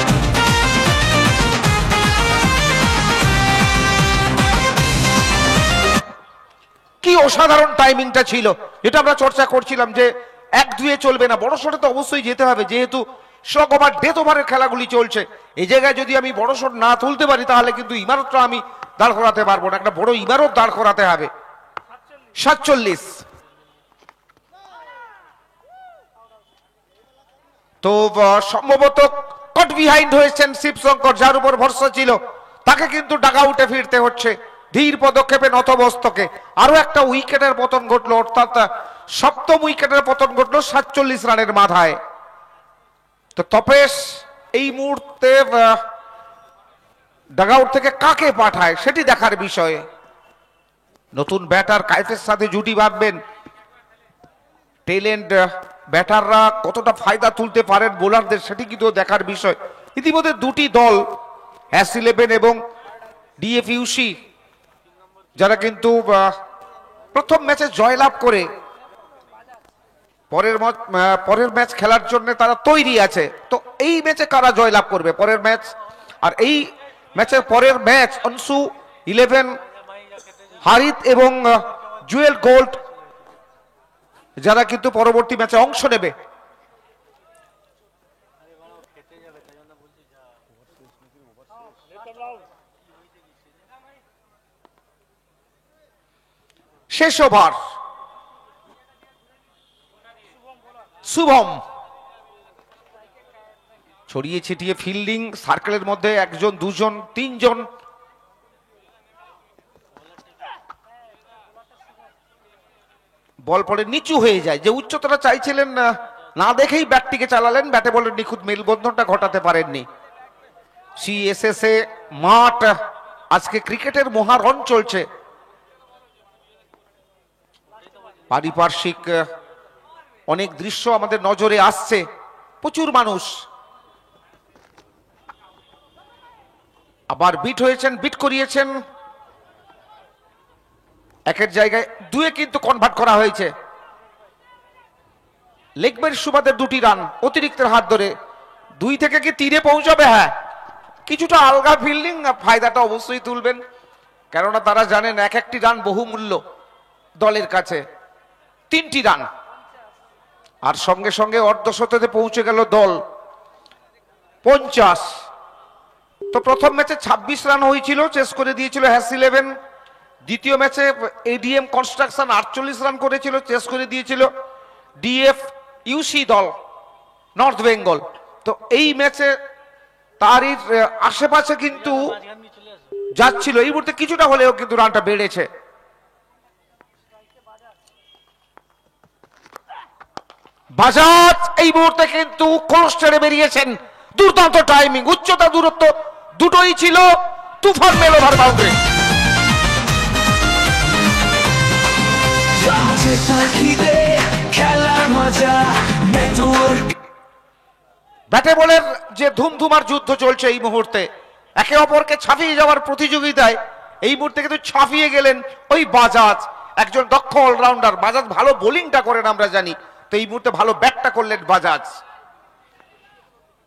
কি অসাধারণ টাইমিংটা ছিল, যেটা আমরা চর্চা করছিলাম যে 1-2 চলবে না, বড় শটে তো অবশ্যই যেতে হবে, যেহেতু শক ওভার ডেথ ওভারের খেলাগুলি চলছে। এই জায়গায় যদি আমি বড় শট না তুলতে পারি তাহলে কিন্তু ইমারতটা আমি দাঁড় করাতে পারবো না, একটা বড় ইমারত দাঁড় করাতে হবে। 47। তো সম্ভবত কট বিহাইন্ড হয়েছেন শিবশঙ্কর, যার উপর ভরসা ছিল, তাকে কিন্তু ডাগআউটে ফিরতে হচ্ছে ধীর পদক্ষেপে নতমস্তকে। আরো একটা উইকেটের পতন ঘটলো, অর্থাৎ 7ম উইকেটের পতন ঘটলো 47 রানের মাথায়। তো তপেশ এই মুহূর্তে ডাগআউট থেকে কাকে পাঠায় সেটি দেখার বিষয়। নতুন ব্যাটার কায়েফের সাথে জুটি বাঁধবেন, টেলেন্ট ব্যাটাররা কতটা ফায়দা তুলতে পারেন বোলারদের, সেটি কিন্তু দেখার বিষয়। ইতিমধ্যে 2টি দল S11 এবং DFUC যারা কিন্তু প্রথম ম্যাচে জয়লাভ করে পরের ম্যাচ খেলার জন্য তারা তৈরি আছে। তো এই ম্যাচে কারা জয়লাভ করবে পরের ম্যাচ, আর এই ম্যাচের পরের ম্যাচ অনসু 11, হারিত এবং জুয়েল গোল্ড যারা কিন্তু পরবর্তী ম্যাচে অংশ নেবে। শেষ ওভার, শুভম ছড়িয়ে ছিটিয়ে ফিল্ডিং, সার্কেলের মধ্যে 1 জন 2 জন 3 জন। বল পড়ে নিচু হয়ে যায়, যে উচ্চতাটা চাইছিলেন না দেখেই ব্যাটটিকে চালালেন, ব্যাটে বলের নিখুঁত মেলবন্ধনটা ঘটাতে পারেননি। CSSA মাঠ, আজকে ক্রিকেটের মহারণ চলছে, পারিপার্শ্বিক অনেক দৃশ্য আমাদের নজরে আসছে, প্রচুর মানুষ। আবার বিট হয়েছেন, বিট করিয়েছেন, 1-এর জায়গায় 2-এ কিন্তু কনভার্ট করা হয়েছে। লেগবের সুবাদের 2টি রান অতিরিক্তের হাত ধরে 2 থেকে কি 3-এ পৌঁছাবে? হ্যাঁ, কিছুটা আলগা ফিল্ডিং, ফায়দাটা অবশ্যই তুলবেন, কেননা তারা জানেন 1-1টি রান বহুমূল্য দলের কাছে। 3টি রান, আর সঙ্গে সঙ্গে অর্ধশতকে পৌঁছে গেল দল 50। তো প্রথম ম্যাচে 26 রান হয়েছিল, চেস করে দিয়েছিল S11। দ্বিতীয় ম্যাচে ADM কনস্ট্রাকশন 48 রান করেছিল, চেস করে দিয়েছিল DFUC দল নর্থ বেঙ্গল। তো এই ম্যাচে তারই আশেপাশে কিন্তু যাচ্ছিল, এই মুহূর্তে কিছুটা হলেও কিন্তু রানটা বেড়েছে। বাজাজ এই মুহূর্তে কিন্তু ক্রস ছেড়ে বেরিয়েছেন, দুর্দান্ত টাইমিং, উচ্চতা দূরত্ব দুটোই ছিল, তুফান মেল ওভার বাউন্ডারি। খেলার মজা নেটওয়ার্ক। ব্যাটে বলের যে ধুমধুমার যুদ্ধ চলছে এই মুহূর্তে, একে অপরকে ছাপিয়ে যাওয়ার প্রতিযোগিতায় এই মুহূর্তে কিন্তু ছাপিয়ে গেলেন ওই বাজাজ, একজন দক্ষ অলরাউন্ডার। বাজাজ ভালো বোলিংটা করেন আমরা জানি, তো এই মুহূর্তে ভালো ব্যাটটা করলেন বাজাজ।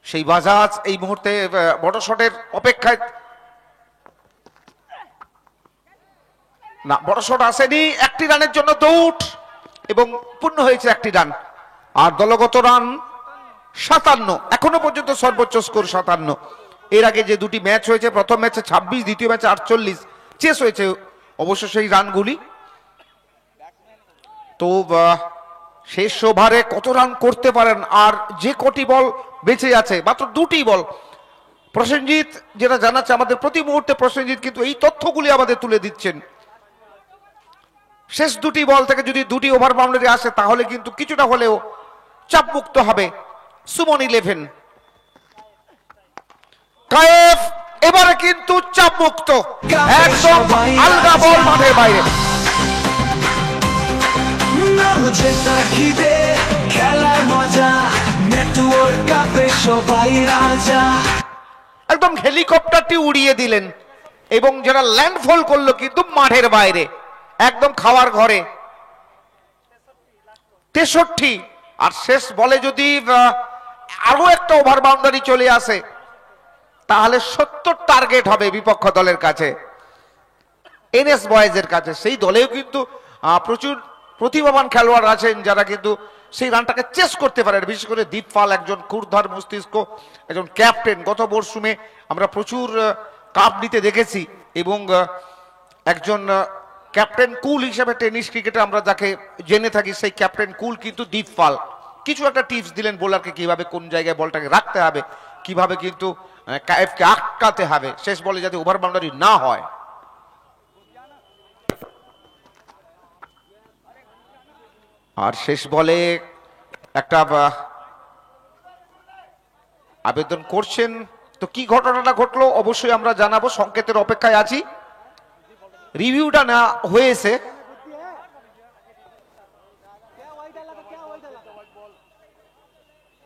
সেই বাজাজ এই মুহূর্তে বড় শটের অপেক্ষায়। না, বড় শট আসেনি। একটি রানের জন্য দৌড় এবং পূর্ণ হয়েছে একটি রান। আর দলগত রান 57, এখনো পর্যন্ত সর্বোচ্চ স্কোর 57। এর আগে যে দুটি ম্যাচ হয়েছে, প্রথম ম্যাচে 26, দ্বিতীয় ম্যাচে 48 চেস হয়েছে অবশ্য সেই রানগুলি। তো শেষ ওভারে কত রান করতে পারেন, আর যে কটি বল বেঁচে আছে, মাত্র দুটি বল। প্রসেনজিৎ যেটা জানাচ্ছে আমাদের, প্রতি মুহূর্তে প্রসেনজিৎ কিন্তু এই তথ্যগুলি আমাদের তুলে দিচ্ছেন। শেষ দুটি বল থেকে যদি দুটি ওভার বাউন্ডারি আসে তাহলে কিন্তু কিছুটা হলেও চাপমুক্ত হবে সুমন 11। কায়েফ এবারে কিন্তু চাপমুক্ত, একদম আলগা বল মাঠের বাইরে। জেতা খিদে খেলার মজা, নেটওয়ার্ক কাপে সবাই রাজা। একদম হেলিকপ্টারটি উড়িয়ে দিলেন এবং যারা ল্যান্ডফল করলো কিন্তু মাঠের বাইরে, একদম খাওয়ার ঘরে। 63, আর শেষ বলে যদি আরো একটা ওভার বাউন্ডারি চলে আসে তাহলে 70 টার্গেট হবে বিপক্ষ দলের কাছে, এনএস বয়েজের কাছে। সেই দলেও কিন্তু প্রচুর প্রতিভাবান খেলোয়াড় আছেন যারা কিন্তু সেই রানটাকে চেস করতে পারে। বিশেষ করে দীপ পাল একজন ক্ষুরধার মস্তিষ্ক, একজন ক্যাপ্টেন। গত মরশুমে আমরা প্রচুর কাপ নিতে দেখেছি এবং একজন ক্যাপ্টেন কুল হিসেবে টেনিস ক্রিকেটে আমরা যাকে জেনে থাকি, সেই ক্যাপ্টেন কুল কিন্তু দীপ পাল কিছু একটা টিপস দিলেন বোলারকে, কিভাবে কোন জায়গায় বলটাকে রাখতে হবে, কিভাবে কিন্তু কায়েফকে আটকাতে হবে শেষ বলে যাতে ওভার বাউন্ডারি না হয়। আর শেষ বলে একটা আবেদন করছেন, তো কি ঘটনাটা ঘটলো অবশ্যই আমরা জানাবো, সংকেতের অপেক্ষায় আছি। রিভিউটা না হয়েছে,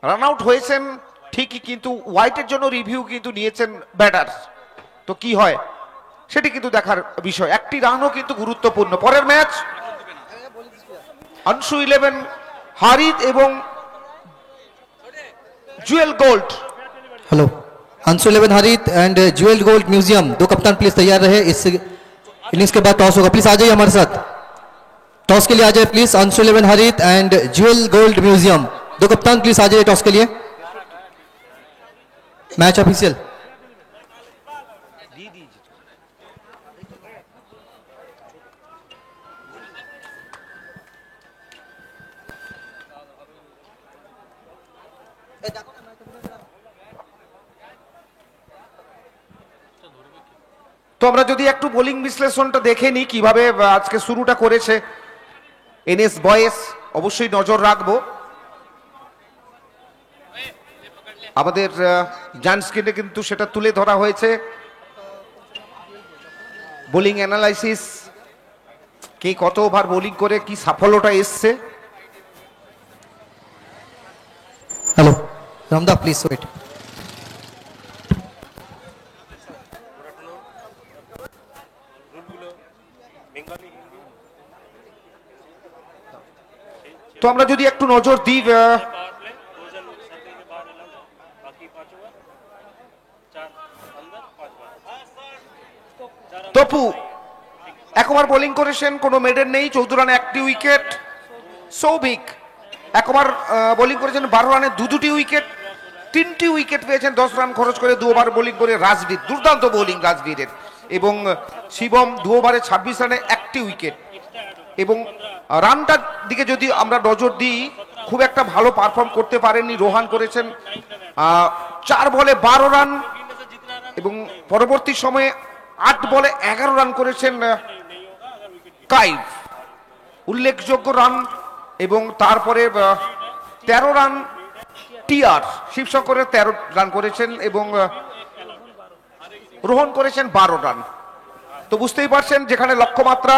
রান আউট হয়েছেন ঠিকই, কিন্তু হোয়াইটের জন্য রিভিউ কিন্তু নিয়েছেন ব্যাটার। তো কি হয় সেটি কিন্তু দেখার বিষয়। একটি রানও কিন্তু গুরুত্বপূর্ণ। পরের ম্যাচ আনসু 11 হারিত এবং Jewel gold. Hello, Anshu 11 Harit and jewel gold museum, दो कप्तान प्लीज तैयार रहे। इस इनिंग्स के बाद टॉस होगा, प्लीज आ जाइए हमारे साथ। टॉस के लिए आ जाइए please, Anshu 11 Harit and jewel gold museum, दो कप्तान प्लीज आ जाइए टॉस के लिए। Match official. তো আমরা যদি একটু বোলিং বিশ্লেষণটা দেখে নিই কিভাবে আজকে শুরুটা করেছে এনএস বয়েস, অবশ্যই নজর রাখবো। আমাদের জান স্ক্রিনে কিন্তু সেটা তুলে ধরা হয়েছে। বোলিং অ্যানালাইসিস, কে কত ওভার বোলিং করে কি সাফল্যটা এসছে। हेलो रामदा प्लीज वेट। তো আমরা যদি একটু নজর দিই, তপু এক ওভার বোলিং করেছেন, কোনো মেডেন নেই, 14 রানে একটি উইকেট। সৌভিক এক ওভার বোলিং করেছেন, 12 রানে দুটি উইকেট, 3টি উইকেট পেয়েছেন 10 রান খরচ করে 2 ওভার বোলিং করে রাজবীর, দুর্দান্ত বোলিং রাজবীরের। এবং শিবম 2 ওভারে 26 রানে একটি উইকেট। এবং রানটার দিকে যদি আমরা নজর দিই, খুব একটা ভালো পারফর্ম করতে পারেননি রোহান, করেছেন 4 বলে 12 রান এবং পরবর্তী সময়ে 8 বলে 11 রান করেছেন কাইফ, উল্লেখযোগ্য রান। এবং তারপরে 13 রান টিআর শিবশঙ্করের 13 রান করেছেন এবং রোহন করেছেন 12 রান। তো বুঝতেই পারছেন যেখানে লক্ষ্যমাত্রা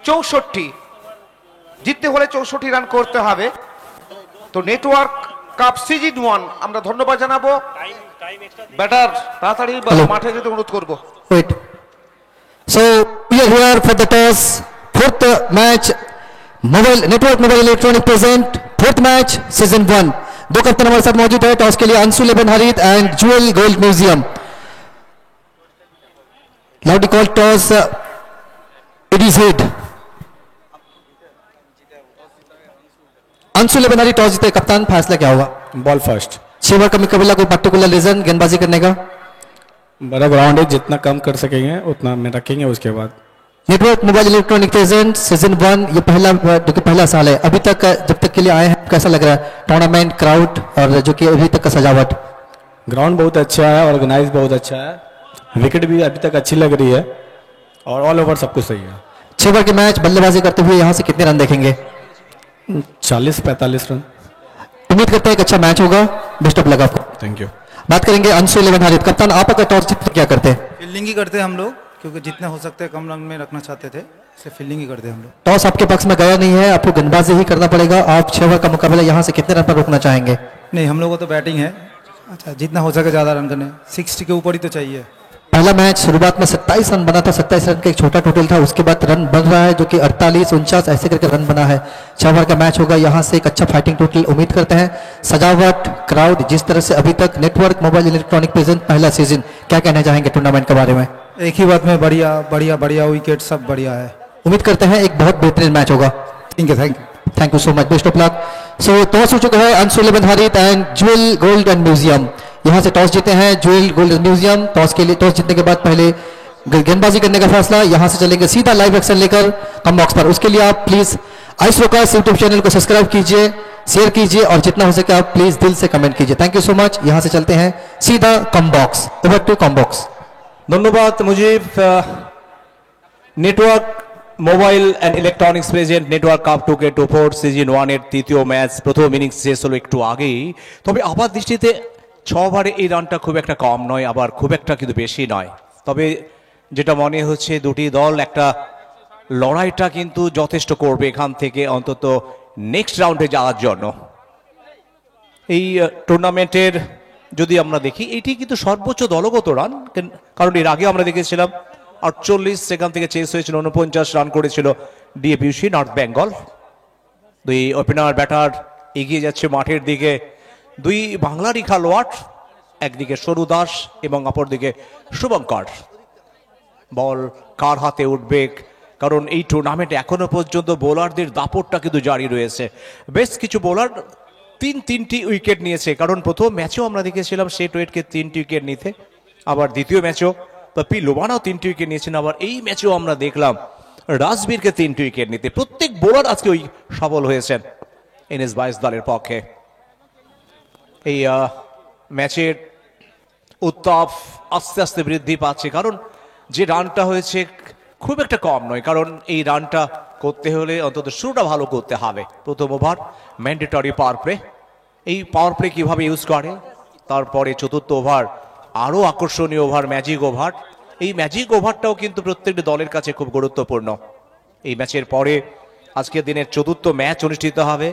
64, জিততে হলে 64 রান করতে হবে। তো নেটওয়ার্ক কাপ সিজন 1 আমরা ধন্যবাদ জানাবো। ব্যাটার তাড়াতাড়ি মাঠে যেতে অনুরোধ করবো। Wait. So we are here for the toss. Fourth match, mobile network mobile electronic present, fourth match season 1। दो कप्तान हमारे साथ मौजूद है टॉस के लिए, Anshu 11 Harit and jewel gold museum. Loudly call toss It is hit. Anshu लेबनहारी टॉस जीते, कप्तान फैसला क्या होगा? Ball first. 6 ओवर का मुकाबला, कोई पर्टिकुलर रीजन गेंदबाजी करने का? बड़ा ग्राउंड है, जितना कम कर सकेंगे उतना में रखेंगे। उसके बाद network mobile electronic present season 1, ये पहला साल है अभी तक, जब तक के लिए आए हैं कैसा लग रहा है टूर्नामेंट, क्राउड और जो कि अभी तक का सजावट? ग्राउंड बहुत अच्छा है, ऑर्गेनाइज बहुत अच्छा है, विकेट भी अभी तक अच्छी लग रही है और ऑल ओवर सब कुछ सही है। 6 ओवर के मैच बल्लेबाजी करते हुए यहाँ से कितने रन देखेंगे? 40-45 रन। उम्मीद करते हैं एक अच्छा मैच होगा, बेस्ट ऑफ लक आपको। Thank you. बात करेंगे अंशु लेबनहारी, कप्तान आप अगर टॉस जीतते क्या करते हैं? फील्डिंग ही करते हैं हम लोग, क्योंकि जितने हो सकते हैं कम रन में रखना चाहते थे, इसलिए फील्डिंग ही करते हैं हम लोग। टॉस आपके पक्ष में गया नहीं है, आपको गेंदबाजी ही करना पड़ेगा। आप 6 ओवर का मुकाबला यहाँ से कितने रन पर रोकना चाहेंगे? नहीं, हम लोगों को तो बैटिंग है, अच्छा जितना हो सके ज़्यादा रन करने, 60 के ऊपर ही तो चाहिए। पहला मैच शुरुआत में 27 रन बना था, 27 रन का एक छोटा टोटल था, उसके बाद रन बन रहा है जो कि 48, 49 ऐसे करके रन बना है। 6 ओवर का मैच होगा, यहाँ से एक अच्छा फाइटिंग टोटल उम्मीद करते हैं। सजावट, क्राउड, जिस तरह से अभी तक नेटवर्क मोबाइल इलेक्ट्रॉनिक प्रेजेंट पहला सीजन, क्या कहना चाहेंगे टूर्नामेंट के बारे में? एक ही बात में बढ़िया बढ़िया बढ़िया, विकेट सब बढ़िया है। उम्मीद करते हैं एक बहुत बेहतरीन मैच होगा। Thank you so much, best of luck. So toss हो चुका है, अंशु लेबनहारी and jewel gold and museum यहाँ से टॉस जीते हैं। Jewel gold and museum toss जीतने के बाद पहले गेंदबाजी करने का फैसला, यहाँ से चलेंगे सीधा लाइव एक्शन लेकर कम बॉक्स पर। उसके लिए आप प्लीज आइस रोकास यूट्यूब चैनल को सब्सक्राइब कीजिए, शेयर कीजिए और जितना हो सके आप प्लीज दिल से कमेंट कीजिए। Thank you so much. यहाँ से चलते हैं सीधा comm box, over to comm box. ধন্যবাদ Mujib. Network mobile and electronics present network cup 2K24 season 1 এর তৃতীয় ম্যাচ প্রথম ইনিংস শেষ হলো একটু আগেই। তবে আবার দৃষ্টিতে 6 ওভারে এই রানটা খুব একটা কম নয়, আবার খুব একটা কিন্তু বেশি নয়। তবে যেটা মনে হচ্ছে দুটি দল একটা লড়াইটা কিন্তু যথেষ্ট করবে এখান থেকে অন্তত নেক্সট রাউন্ডে যাওয়ার জন্য। এই টুর্নামেন্টের যদি আমরা দেখি এটি কিন্তু সর্বোচ্চ দলগত রান, কারণ এর আগে আমরা দেখেছিলাম 48, সেখান থেকে চেস হয়েছিল 49 রান করেছিল ডিএপিউসি নর্থ বেঙ্গল। দুই ওপেনার ব্যাটার এগিয়ে যাচ্ছে মাঠের দিকে, দুই বাংলারই খেলোয়াড়, একদিকে সরু দাস এবং অপরদিকে শুভঙ্কর। বল কার হাতে উঠবে, কারণ এই টুর্নামেন্টে এখনো পর্যন্ত বোলারদের দাপটটা কিন্তু জারি রয়েছে। বেশ কিছু বোলার তিনটি উইকেট নিয়েছে, কারণ প্রথম ম্যাচেও আমরা দেখেছিলাম সেট ওয়েটকে 3টি উইকেট নিতে, আবার দ্বিতীয় ম্যাচেও পি লোবানাও 3টি উইকেট নিয়েছেন, আবার এই ম্যাচেও আমরা দেখলাম রাজবীরকে 3টি উইকেট নিতে। প্রত্যেক বোলার আজকে ওই সফল হয়েছেন NS-22 দলের পক্ষে। এই ম্যাচের উত্তাপ আস্তে আস্তে বৃদ্ধি পাচ্ছে, কারণ যে রানটা হয়েছে খুব একটা কম নয়, কারণ এই রানটা করতে হলে অন্তত শুরুটা ভালো করতে হবে। প্রথম ওভার ম্যান্ডেটরি পাওয়ার প্লে, এই পাওয়ার প্লে কিভাবে ইউজ করে, তারপরে চতুর্থ ওভার আরও আকর্ষণীয় ওভার ম্যাজিক ওভার। এই ম্যাজিক ওভারটাও কিন্তু প্রত্যেকটি দলের কাছে খুব গুরুত্বপূর্ণ। এই ম্যাচের পরে আজকের দিনের চতুর্থ ম্যাচ অনুষ্ঠিত হবে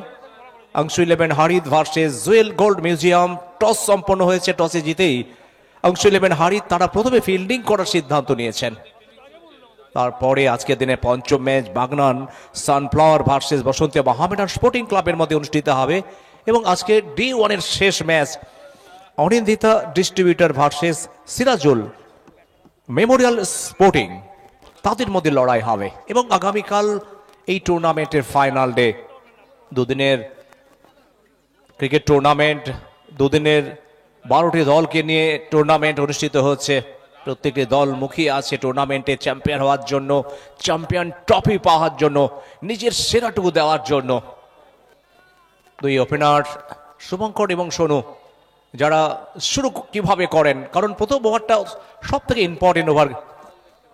Anshu 11 Harit versus jewel gold museum. Toss সম্পন্ন হয়েছে, টসে জিতেই अंशु 11 হারিদ তারা প্রথমে ফিল্ডিং করার সিদ্ধান্ত নিয়েছেন। তারপরে আজকের দিনে পঞ্চম match Bagnan sunflower versus Basantia মহামেডান স্পোর্টিং ক্লাবের মধ্যে অনুষ্ঠিত হবে এবং আজকে D1 এর শেষ match Anindita distributor versus Sirajul Memorial sporting, তাদের মধ্যে লড়াই হবে। এবং আগামীকাল এই টুর্নামেন্টের ফাইনাল ডে, দুদিনের ক্রিকেট টুর্নামেন্ট, দুদিনের 12টি দলকে নিয়ে টুর্নামেন্ট অনুষ্ঠিত হচ্ছে। প্রত্যেকটি দল মুখিয়ে আছে টুর্নামেন্টে চ্যাম্পিয়ন হওয়ার জন্য, চ্যাম্পিয়ন ট্রফি পাওয়ার জন্য, নিজের সেরাটুকু দেওয়ার জন্য। দুই ওপেনার শুভঙ্কর এবং সোনু যারা শুরু কিভাবে করেন, কারণ প্রথম ওভারটা সব থেকে ইম্পর্টেন্ট ওভার,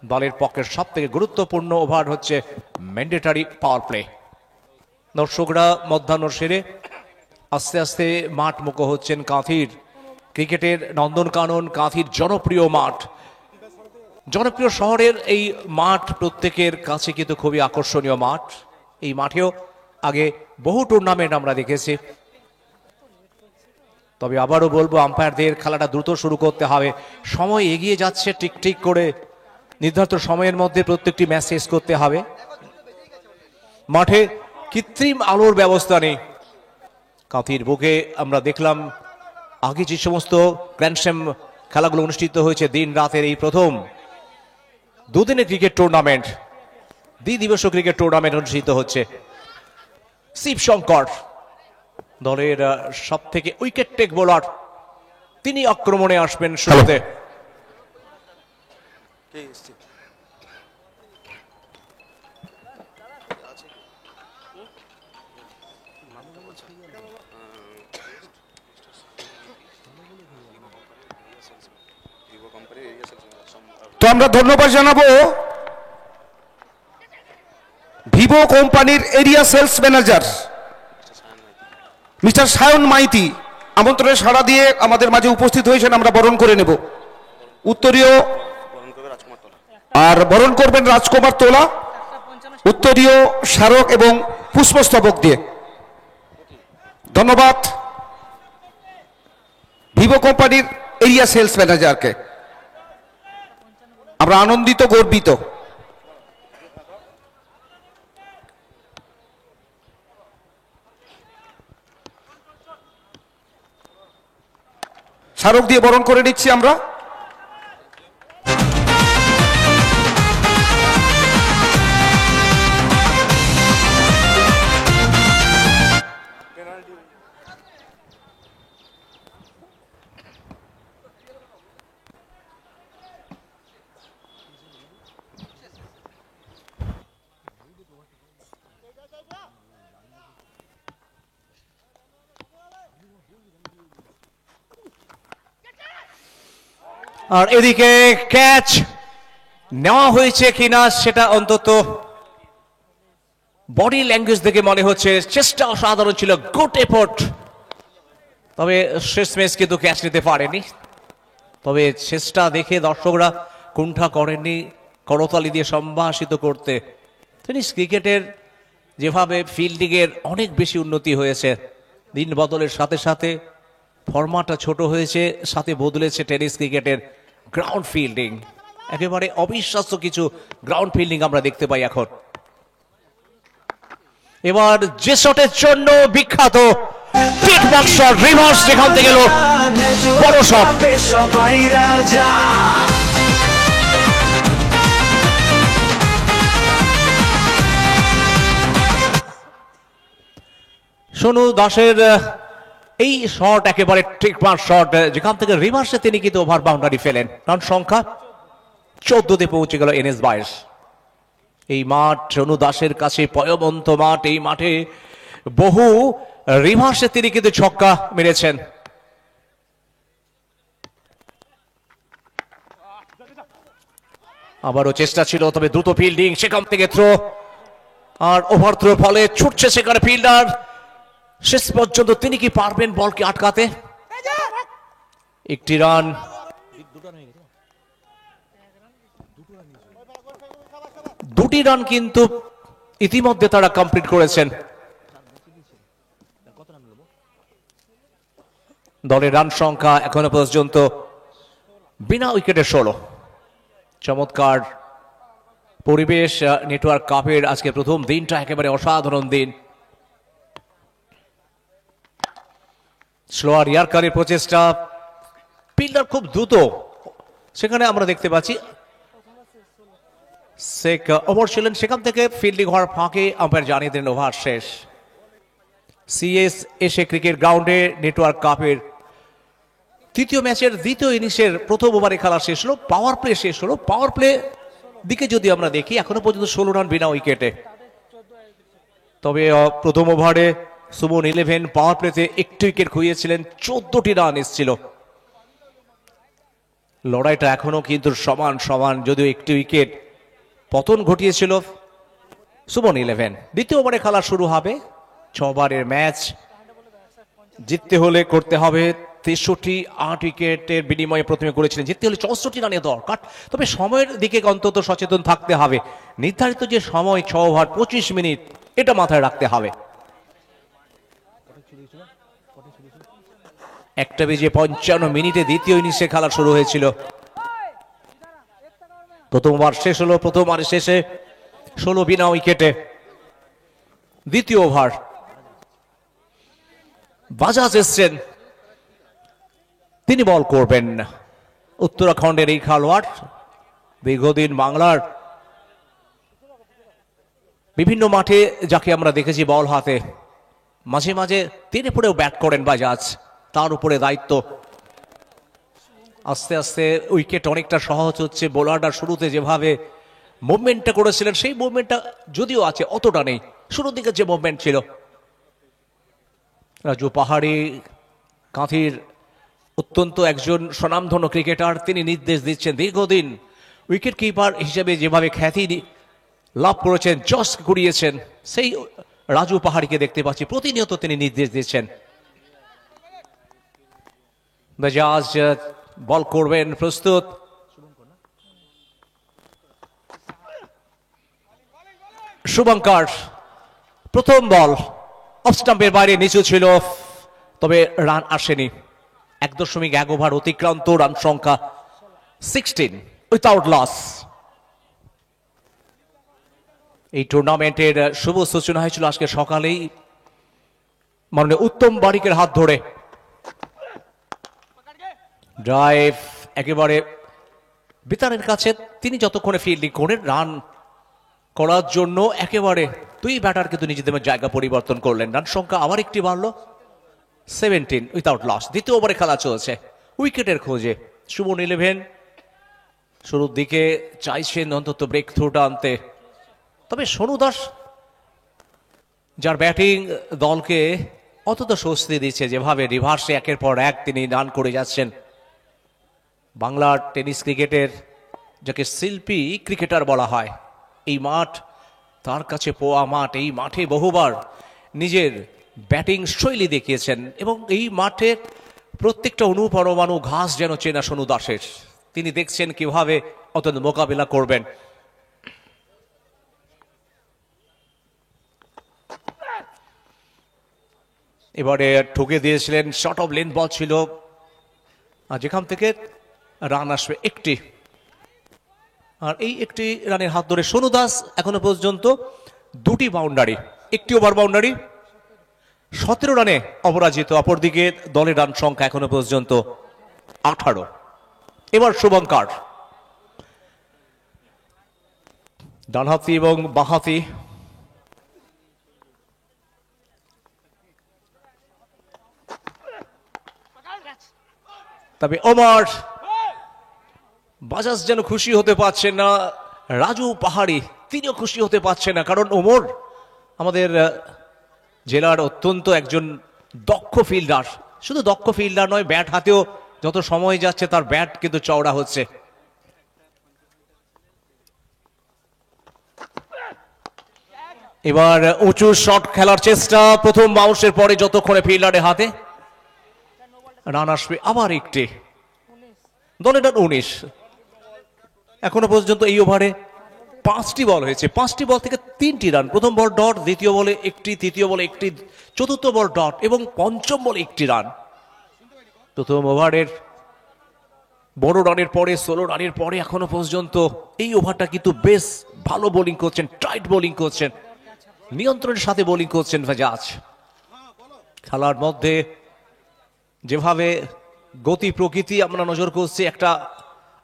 দলের পক্ষে সব থেকে গুরুত্বপূর্ণ ওভার হচ্ছে ম্যান্ডেটরি পাওয়ার প্লে। দর্শকরা মধ্যাহ্ন সেরে আস্তে আস্তে মাঠ মুখো হচ্ছেন কাঁথির ক্রিকেটের নন্দনকানন, কাঁথির জনপ্রিয় মাঠ, জনপ্রিয় শহরের এই মাঠ প্রত্যেকের কাছে কিন্তু খুবই আকর্ষণীয় মাঠ। এই মাঠেও আগে বহু টুর্নামেন্ট আমরা দেখেছি। তবে আবারও বলবো আম্পায়ারদের খেলাটা দ্রুত শুরু করতে হবে, সময় এগিয়ে যাচ্ছে, ঠিক করে নির্ধারিত সময়ের মধ্যে প্রত্যেকটি ম্যাচ শেষ করতে হবে। মাঠে কৃত্রিম আলোর ব্যবস্থা নেই। কাঁথির বুকে আমরা দেখলাম আগে যে সমস্ত গ্র্যান্ডস্ল্যাম খেলাগুলো অনুষ্ঠিত হয়েছে দিন রাতের এই প্রথম দুদিনের ক্রিকেট টুর্নামেন্ট দ্বিদিবসীয় ক্রিকেট টুর্নামেন্ট অনুষ্ঠিত হচ্ছে। শিবশঙ্কর দলের সব থেকে উইকেট টেক বোলার, তিনি আক্রমণে আসবেন শুরুতে। তো আমরা ধন্যবাদ জানাবো ভিভো কোম্পানির area sales manager mister Sayan Maiti, আমন্ত্রণে সাড়া দিয়ে আমাদের মাঝে উপস্থিত হয়েছেন। আমরা বরণ করে নেব উত্তরীয়, আর বরণ করবেন রাজকুমার তোলা, উত্তরীয় স্মারক এবং পুষ্পস্তবক দিয়ে। ধন্যবাদ ভিভো কোম্পানির এরিয়া সেলস ম্যানেজারকে, আমরা আনন্দিত, গর্বিত। স্মারক দিয়ে বরণ করে নিচ্ছি আমরা। আর এদিকে ক্যাচ নেওয়া হয়েছে কিনা সেটা অন্তত বডি ল্যাঙ্গুয়েজ দেখে মনে হচ্ছে চেষ্টা অসাধারণ ছিল, গুড এফোর্ট। তবে শেষমেশ কিন্তু ক্যাচ নিতে পারেনি। তবে চেষ্টা দেখে দর্শকরা কুণ্ঠা করেননি করতালি দিয়ে সম্ভাষিত করতে। টেনিস ক্রিকেটের যেভাবে ফিল্ডিংয়ের অনেক বেশি উন্নতি হয়েছে, দিন বদলের সাথে সাথে ফরম্যাটটা ছোট হয়েছে, সাথে বদলেছে টেনিস ক্রিকেটের গ্রাউন্ড ফিল্ডিং। একেবারে অবিশ্বাস্য কিছু গ্রাউন্ড ফিল্ডিং আমরা দেখতে পাই এখন। এবার যে শটের জন্য বিখ্যাত টিকটক শট, রিভার্স যেখান থেকে গেল বড় শট। সবাই রাজা সোনু দাসের এই শট একেবারে টিকটক শট, যেখান থেকে রিভার্সে তিনি কিন্তু ওভার বাউন্ডারি ফেলেন। রান সংখ্যা 14-তে পৌঁছে গেল NS-22। এই মাঠ সোনু দাসের কাছে পয়বন্ত মাঠ, এই মাঠে বহু রিভার্সে তিনি কিন্তু ছক্কা মেরেছেন। আবারও চেষ্টা ছিল, তবে দ্রুত ফিল্ডিং, সেখান থেকে থ্রো, আর ওভার থ্রো ফলে ছুটছে সেখানে ফিল্ডার। শেষ পর্যন্ত তিনি কি পারবেন বলকে আটকাতে? একটি রান, দুটি রান কিন্তু ইতিমধ্যে তারা কমপ্লিট করেছেন। দলের রান সংখ্যা এখনো পর্যন্ত বিনা উইকেটে 16। চমৎকার পরিবেশ নেটওয়ার্ক কাপের আজকে প্রথম দিনটা একেবারে অসাধারণ দিন। স্লোয়ার ইয়ার্কারের প্রচেষ্টা, ফিল্ডার খুব দ্রুত, সেখানে আমরা দেখতে পাচ্ছি শেখ ওভার ছিলেন, সেখান থেকে ফিল্ডিং হওয়ার ফাঁকে আম্পায়ার জানিয়ে দিলেন ওভার শেষ। সিএস এসে ক্রিকেট গ্রাউন্ডে নেটওয়ার্ক কাপের তৃতীয় ম্যাচের দ্বিতীয় ইনিংসের প্রথম ওভারে খেলা শেষ হলো, পাওয়ার প্লে শেষ হলো। পাওয়ার প্লে দিকে যদি আমরা দেখি এখনো পর্যন্ত 16 রান বিনা উইকেটে। তবে প্রথম ওভারে সুমন 11 পাওয়ার প্লেতে একটি উইকেট খুইয়েছিলেন, 14টি রান এসেছিল। লড়াইটা এখনো কিন্তু সমান সমান, যদিও একটি উইকেট পতন ঘটিয়েছিল সুমন 11। দ্বিতীয় ওভারে খেলা শুরু হবে, 6 ওভারের ম্যাচ। জিততে হলে করতে হবে 63, 8 উইকেটের বিনিময়ে প্রথমে করেছিলেন। জিততে হলে 64 রানের দরকার। তবে সময়ের দিকে অন্তত সচেতন থাকতে হবে। নির্ধারিত যে সময় 6 ওভার 25 মিনিট, এটা মাথায় রাখতে হবে। 1:55 দ্বিতীয় ইনিংসে খেলা শুরু হয়েছিল। প্রথম ওভার শেষ হলো, প্রথম ওভারের শেষে 16 বিনা উইকেটে। দ্বিতীয় ওভার বাজাজ এসছেন, তিনি বল করবেন। উত্তরাখণ্ডের এই খেলোয়াড়, দীর্ঘদিন বাংলার বিভিন্ন মাঠে যাকে আমরা দেখেছি বল হাতে, মাঝে মাঝে টেনে পড়েও ব্যাট করেন বাজাজ, তার উপরে দায়িত্ব। আস্তে আস্তে উইকেট অনেকটা সহজ হচ্ছে। বোলাররা শুরুতে যেভাবে মুভমেন্টটা করেছিলেন সেই মুভমেন্টটা যদিও আছে, অতটা নেই শুরুর দিকে যে মুভমেন্ট ছিল। রাজু পাহাড়ি কাঁথির অত্যন্ত একজন স্বনামধন্য ক্রিকেটার, তিনি নির্দেশ দিচ্ছেন। দীর্ঘদিন উইকেট কিপার হিসেবে যেভাবে খ্যাতি লাভ করেছেন, জস কুড়িয়েছেন, সেই রাজু পাহাড়িকে দেখতে পাচ্ছি প্রতিনিয়ত তিনি নির্দেশ দিচ্ছেন। বাজাজ বল করবেন, প্রস্তুত। শুভঙ্কর প্রথম বল অফ স্টাম্পের বাইরে, নিচু ছিল, তবে রান আসেনি। 1.1 ওভার অতিক্রান্ত, রান সংখ্যা 16 উইথাউট লস। এই টুর্নামেন্টের শুভ সূচনা হয়েছিল আজকে সকালেই মাননীয় উত্তম বারিকের হাত ধরে। ড্রাইভ একেবারে বিতানের কাছে, তিনি যতক্ষণে ফিল্ডিং করেন রান করার জন্য একেবারে দুই ব্যাটার কিন্তু নিজেদের জায়গা পরিবর্তন করলেন। রান সংখ্যা আবার একটি বাড়ল, 17 উইথাউট লস। দ্বিতীয় ওভারে খেলা চলছে, উইকেটের খোঁজে সুমন 11 শুরুর দিকে চাইছেন অন্তত ব্রেক থ্রুটা আনতে। তবে সোনু দাস যার ব্যাটিং দলকে অন্তত স্বস্তি দিচ্ছে, যেভাবে রিভার্সে একের পর এক তিনি রান করে যাচ্ছেন। বাংলার টেনিস ক্রিকেটের যাকে শিল্পী ক্রিকেটার বলা হয়, এই মাঠ তার কাছে পোয়া মাঠ। এই মাঠে বহুবার নিজের ব্যাটিং শৈলী দেখিয়েছেন এবং এই মাঠের প্রত্যেকটা অনুপরমাণু ঘাস যেন চেনা সোনু দাসের। তিনি দেখছেন কিভাবে অত্যন্ত মোকাবিলা করবেন। এবারে ঠুকে দিয়েছিলেন, শর্ট অফ লেন্থ বল ছিল, আর যেখান থেকে রান আসবে একটি। আর এই একটি রানের হাত ধরে সোনু দাস এখনো পর্যন্ত 2টি বাউন্ডারি, 1টি ওভার বাউন্ডারি, 17 রানে অপরাজিত। অপরদিকে দলের রান সংখ্যা এখনো পর্যন্ত 18। এবার শুভঙ্কর ডানহাতি এবং বাঁহাতি তবে ওমর বাজাজ যেন খুশি হতে পারছেন না, রাজু পাহাড়ি তিনিও খুশি হতে পারছেন না, কারণ ওমর আমাদের জেলার অত্যন্ত একজন দক্ষ ফিল্ডার। শুধু দক্ষ ফিল্ডার নয়, ব্যাট হাতেও যত সময় যাচ্ছে তার ব্যাট কিন্তু চওড়া হচ্ছে। এবার উঁচু শট খেলার চেষ্টা, প্রথম বাউন্সের পরে যতক্ষণে ফিল্ডারের হাতে রান আসবে আবার একটি। দলের রান 19। এখনো পর্যন্ত এই ওভারে 5টি বল হয়েছে, 5টি বল থেকে 3টি রান। প্রথম বল ডট, দ্বিতীয় বলে একটি, তৃতীয় বলে একটি, চতুর্থ বল ডট এবং পঞ্চম বলে একটি রান। প্রথম ওভারের বড় রানের পরে, 16 রানের পরে এখনো পর্যন্ত এই ওভারটা কিন্তু বেশ ভালো বোলিং করছেন, টাইট বোলিং করছেন, নিয়ন্ত্রণের সাথে বোলিং করছেন ফাজাজ। খেলার মধ্যে যেভাবে গতি প্রকৃতি আমরা নজর করছি, একটা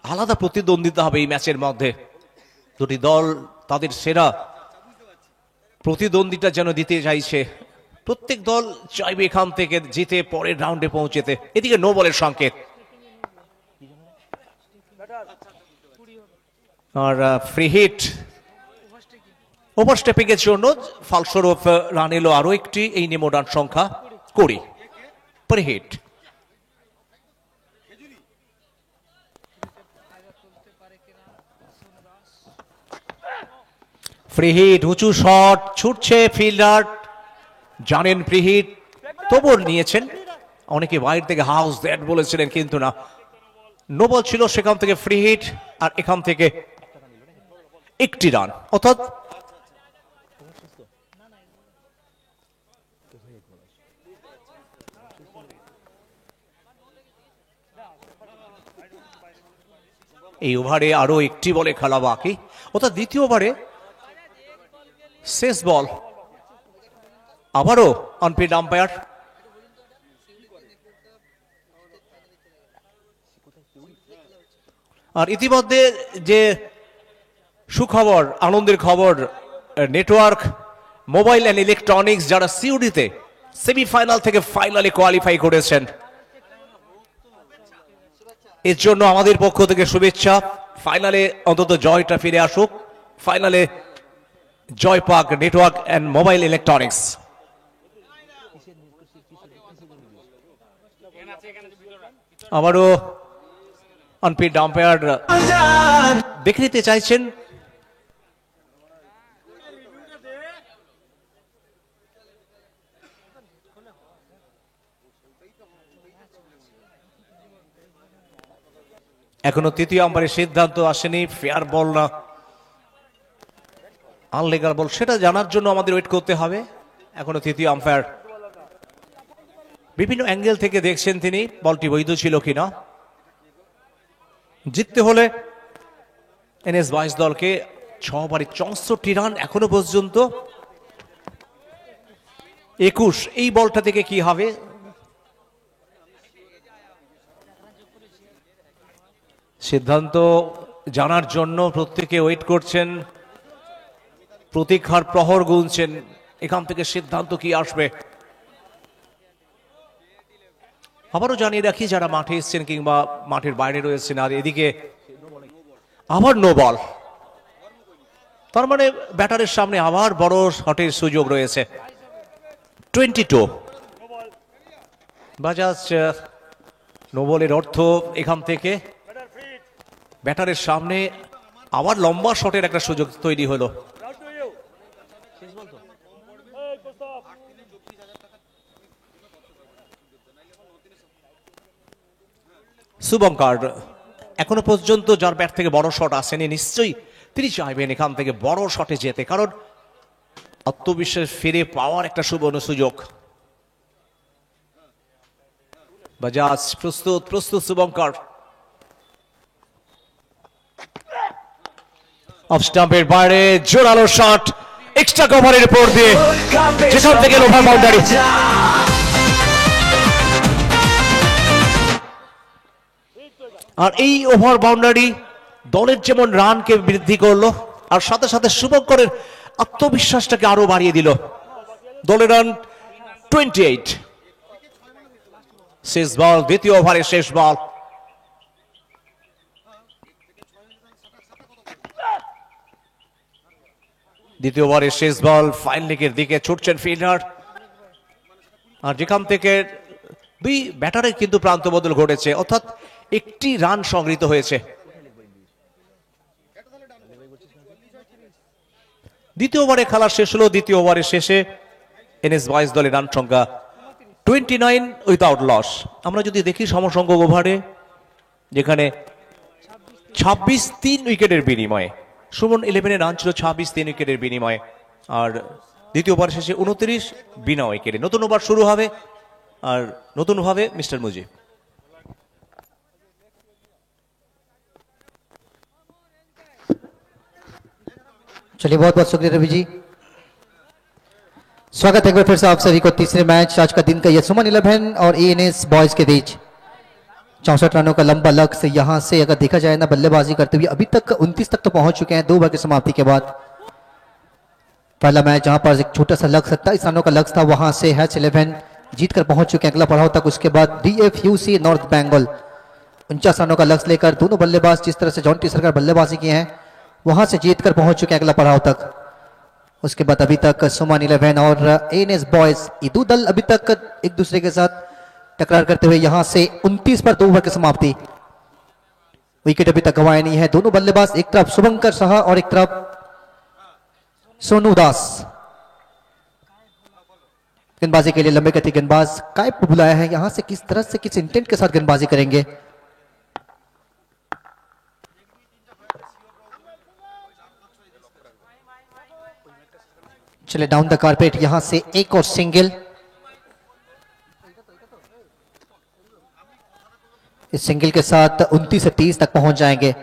আলাদা প্রতিদ্বন্দ্বিতা হবে এই ম্যাচের মধ্যে। দুটি দল তাদের সেরা প্রতিদ্বন্দ্বিতা যেন দিতে চাইছে। প্রত্যেক দল চাইবে এখান থেকে জিতে পরের রাউন্ডে পৌঁছেতে। এদিকে নো বলের সংকেত, আর ফ্রি হিট ওভার স্টেপিং এর জন্য ফলস্বরূপ রান এলো আরো একটি। এই নেমো রান সংখ্যা 20 ফ্রি হিট। ফ্রি হিট, উঁচু শট ছুটছে ফিল্ডার, জানেন ফ্রি হিট, তবুও নিয়েছেন। অনেকে বাইরে থেকে হাউস দ্যাট বলেছিলেন, কিন্তু না, নো বল ছিল, সেখান থেকে ফ্রি হিট, আর এখান থেকে একটি রান। অর্থাৎ এই ওভারে আরো একটি বলে খেলা বাকি, অর্থাৎ দ্বিতীয় ওভারে শেষ বল। আবারও আনপেড আম্পায়ার। আর ইতিমধ্যে যে সুখবর, আনন্দের খবর নেটওয়ার্ক মোবাইল অ্যান্ড ইলেকট্রনিক্স যারা সিউডিতে সেমিফাইনাল থেকে ফাইনালে কোয়ালিফাই করেছেন, এর জন্য আমাদের পক্ষ থেকে শুভেচ্ছা। ফাইনালে অন্তত জয়টা ফিরে আসুক, ফাইনালে জয় পাক নেটওয়ার্ক অ্যান্ড মোবাইল ইলেকট্রনিক্স। আবারও অনপিড আম্পায়ার দেখে নিতে চাইছেন এখনো তৃতীয় আম্পায়ারের সিদ্ধান্ত আসেনি, ফেয়ার বল না আনলিগাল বল সেটা জানার জন্য আমাদের ওয়েট করতে হবে। এখনো তৃতীয় আম্পায়ার বিভিন্ন অ্যাঙ্গেল থেকে দেখছেন তিনি বলটি বৈধ ছিল কিনা। জিততে হলে এনএস বয়েজ দলকে 6 ওভারে 64 রান, এখনো পর্যন্ত 21। এই বলটা থেকে কি হবে? সিদ্ধান্ত জানার জন্য প্রত্যেকে ওয়েট করছেন, প্রতীক্ষার প্রহর গুনছেন এখান থেকে সিদ্ধান্ত কি আসবে। আবারও জানিয়ে রাখি যারা মাঠে এসছেন কিংবা মাঠের বাইরে রয়েছেন, আর এদিকে আবার নো বল, তার মানে ব্যাটারের সামনে আবার বড় শটের সুযোগ রয়েছে। 22 বাজাজ নো বলের অর্থ এখান থেকে ব্যাটারের সামনে আবার লম্বা শটের একটা সুযোগ তৈরি হলো। শুভঙ্কর এখনো পর্যন্ত যার ব্যাট থেকে বড় শট আসেনি, নিশ্চয়ই তিনি চাইবেন এখান থেকে বড় শটে যেতে, কারণ আত্মবিশ্বাস ফিরে পাওয়ার একটা সুবর্ণ সুযোগ। বাজাজ প্রস্তুত শুভঙ্কর অফ স্টাম্পের বাইরে জোরালো শট, এক্সট্রা কভারের উপর দিয়ে যেখান থেকে লোভার বাউন্ডারি। আর এই ওভার বাউন্ডারি দলের যেমন রানকে বৃদ্ধি করলো, আর সাথে সাথে শুভঙ্করের আত্মবিশ্বাসটাকে আরো বাড়িয়ে দিল। দলের রান 28। শেষ বল, দ্বিতীয় ওভারের শেষ বল। দ্বিতীয় ওভারের শেষ বল, ফাইন লেগের দিকে ছুটছেন ফিল্ডার, আর যেখান থেকে দুই ব্যাটারের কিন্তু প্রান্ত বদল ঘটেছে, অর্থাৎ একটি রান সংগৃহীত হয়েছে। দ্বিতীয় ওভারে খেলা শেষ হলো। দ্বিতীয় ওভারের শেষে এনএস বয়েজ দলের রান সংখ্যা 29 উইথাউট লস। আমরা যদি দেখি সমসংখ্যক ওভারে, যেখানে 26 3 উইকেটের বিনিময়ে, সুমন 11-এর রান ছিল 26 3 উইকেটের বিনিময়ে, আর দ্বিতীয় ওভার শেষে 29 বিনা উইকেটে। নতুন ওভার শুরু হবে, আর নতুন ভাবে মিস্টার মুজিব। चलिए बहुत बहुत शुक्रिया रवि जी। स्वागत है एक बार फिर से आप सभी को तीसरे मैच आज का दिन का ये सुमन 11 और एएनएस बॉयज के बीच। 64 रनों का लंबा लक्ष्य, यहां से अगर देखा जाए ना बल्लेबाजी करते हुए अभी तक 29 तक तो पहुंच चुके हैं 2 ओवर की समाप्ति के बाद। पहला मैच जहां पर एक छोटा सा लक्ष्य 27 रनों का लक्ष्य था, वहां से हैच 11 जीत कर पहुंच चुके हैं अगला पड़ाव तक। उसके बाद डीएफयूसी नॉर्थ बंगाल 49 रनों का लक्ष्य लेकर दोनों बल्लेबाज जिस तरह से जॉन टीसर कर बल्लेबाजी किए हैं, वहां से जीत कर पहुंच चुके हैं अगला पड़ाव तक। उसके बाद अभी तक सुमन 11 और एएनएस बॉयज ये दो दल अभी तक एक दूसरे के साथ टकरार करते हुए यहां से 29 पर 2 ओवर की समाप्ति। विकेट अभी तक गंवाए नहीं है दोनों बल्लेबाज, एक तरफ शुभंकर साहा और एक तरफ सोनू दास। गेंदबाजी के लिए लंबे गति गेंदबाज कायप को बुलाया है, यहां से किस तरह से किस इंटेंट के साथ गेंदबाजी करेंगे। चले डाउन द कारपेट, यहां से एक और सिंगल। इस सिंगल के साथ 29 से 30 तक पहुंच जाएंगे।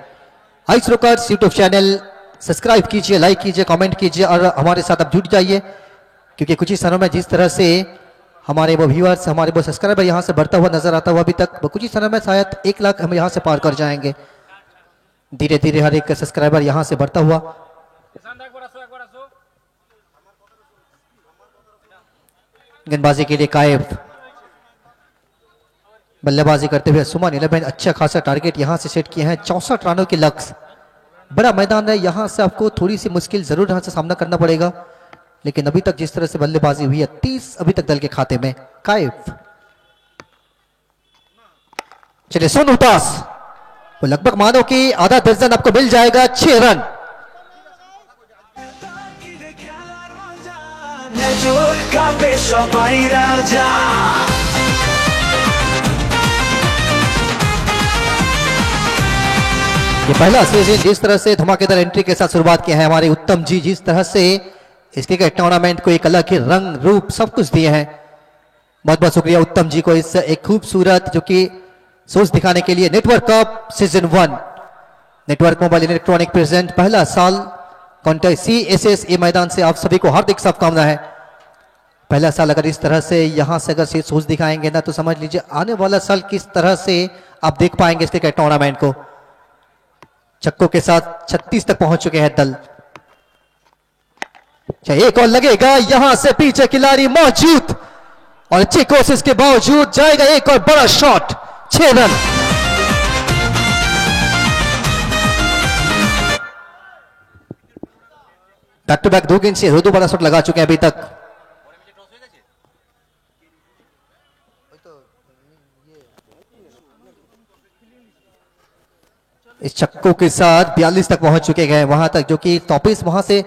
Ice rockers YouTube channel subscribe कीजिए, लाइक कीजिए, कमेंट कीजिए और हमारे साथ अब जुड़ जाइए, क्योंकि कुछ ही समय में जिस तरह से हमारे वो व्यूअर्स, हमारे वो सब्सक्राइबर यहां से बढ़ता हुआ नजर आता हुआ, अभी तक कुछ ही समय में शायद 1 लाख हम यहां से पार कर जाएंगे। धीरे धीरे हर एक सब्सक्राइबर यहां से बढ़ता हुआ गेंदबाजी के लिए कायफ, बल्लेबाजी करते हुए सुमन 11 अच्छा खासा टारगेट यहां से सेट किए हैं, 64 रनों के लक्ष्य। बड़ा मैदान है, यहां से आपको थोड़ी सी मुश्किल जरूर यहां से सामना करना पड़ेगा, लेकिन अभी तक जिस तरह से बल्लेबाजी हुई है 30 अभी तक दल के खाते में। कायफ, चलिए सोनू दास, वो लगभग मानो कि आधा दर्जन आपको मिल जाएगा, 6 रन। नेटवर्क पे सबाई राजा ये पहला सीजन जिस तरह से धमाकेदार एंट्री के साथ शुरुआत किया है हमारे उत्तम जी, जिस तरह से इस क्रिकेट टूर्नामेंट को एक अलग ही रंग रूप सब कुछ दिए हैं। बहुत बहुत शुक्रिया उत्तम जी को इस एक खूबसूरत जो कि सोच दिखाने के लिए। Network cup season 1, network mobile electronic present, पहला साल कॉन्टेस्ट CSSA मैदान से आप सभी को हार्दिक शुभकामना है। पहला साल अगर इस तरह से यहां से अगर सोच दिखाएंगे ना तो समझ लीजिए आने वाला साल किस तरह से आप देख पाएंगे इस क्रिकेट टूर्नामेंट को। छक्कों के साथ 36 तक पहुंच चुके हैं दल। एक और लगेगा, यहां से पीछे खिलाड़ी मौजूद और अच्छी कोशिश के बावजूद जाएगा एक और बड़ा shot, 6 run. Back to back 2 गेंद से 2 बड़ा शॉट लगा चुके हैं अभी तक। इस छक्कों के साथ 42 तक पहुंच चुके हैं वहां तक, जो कि टॉपिस वहां से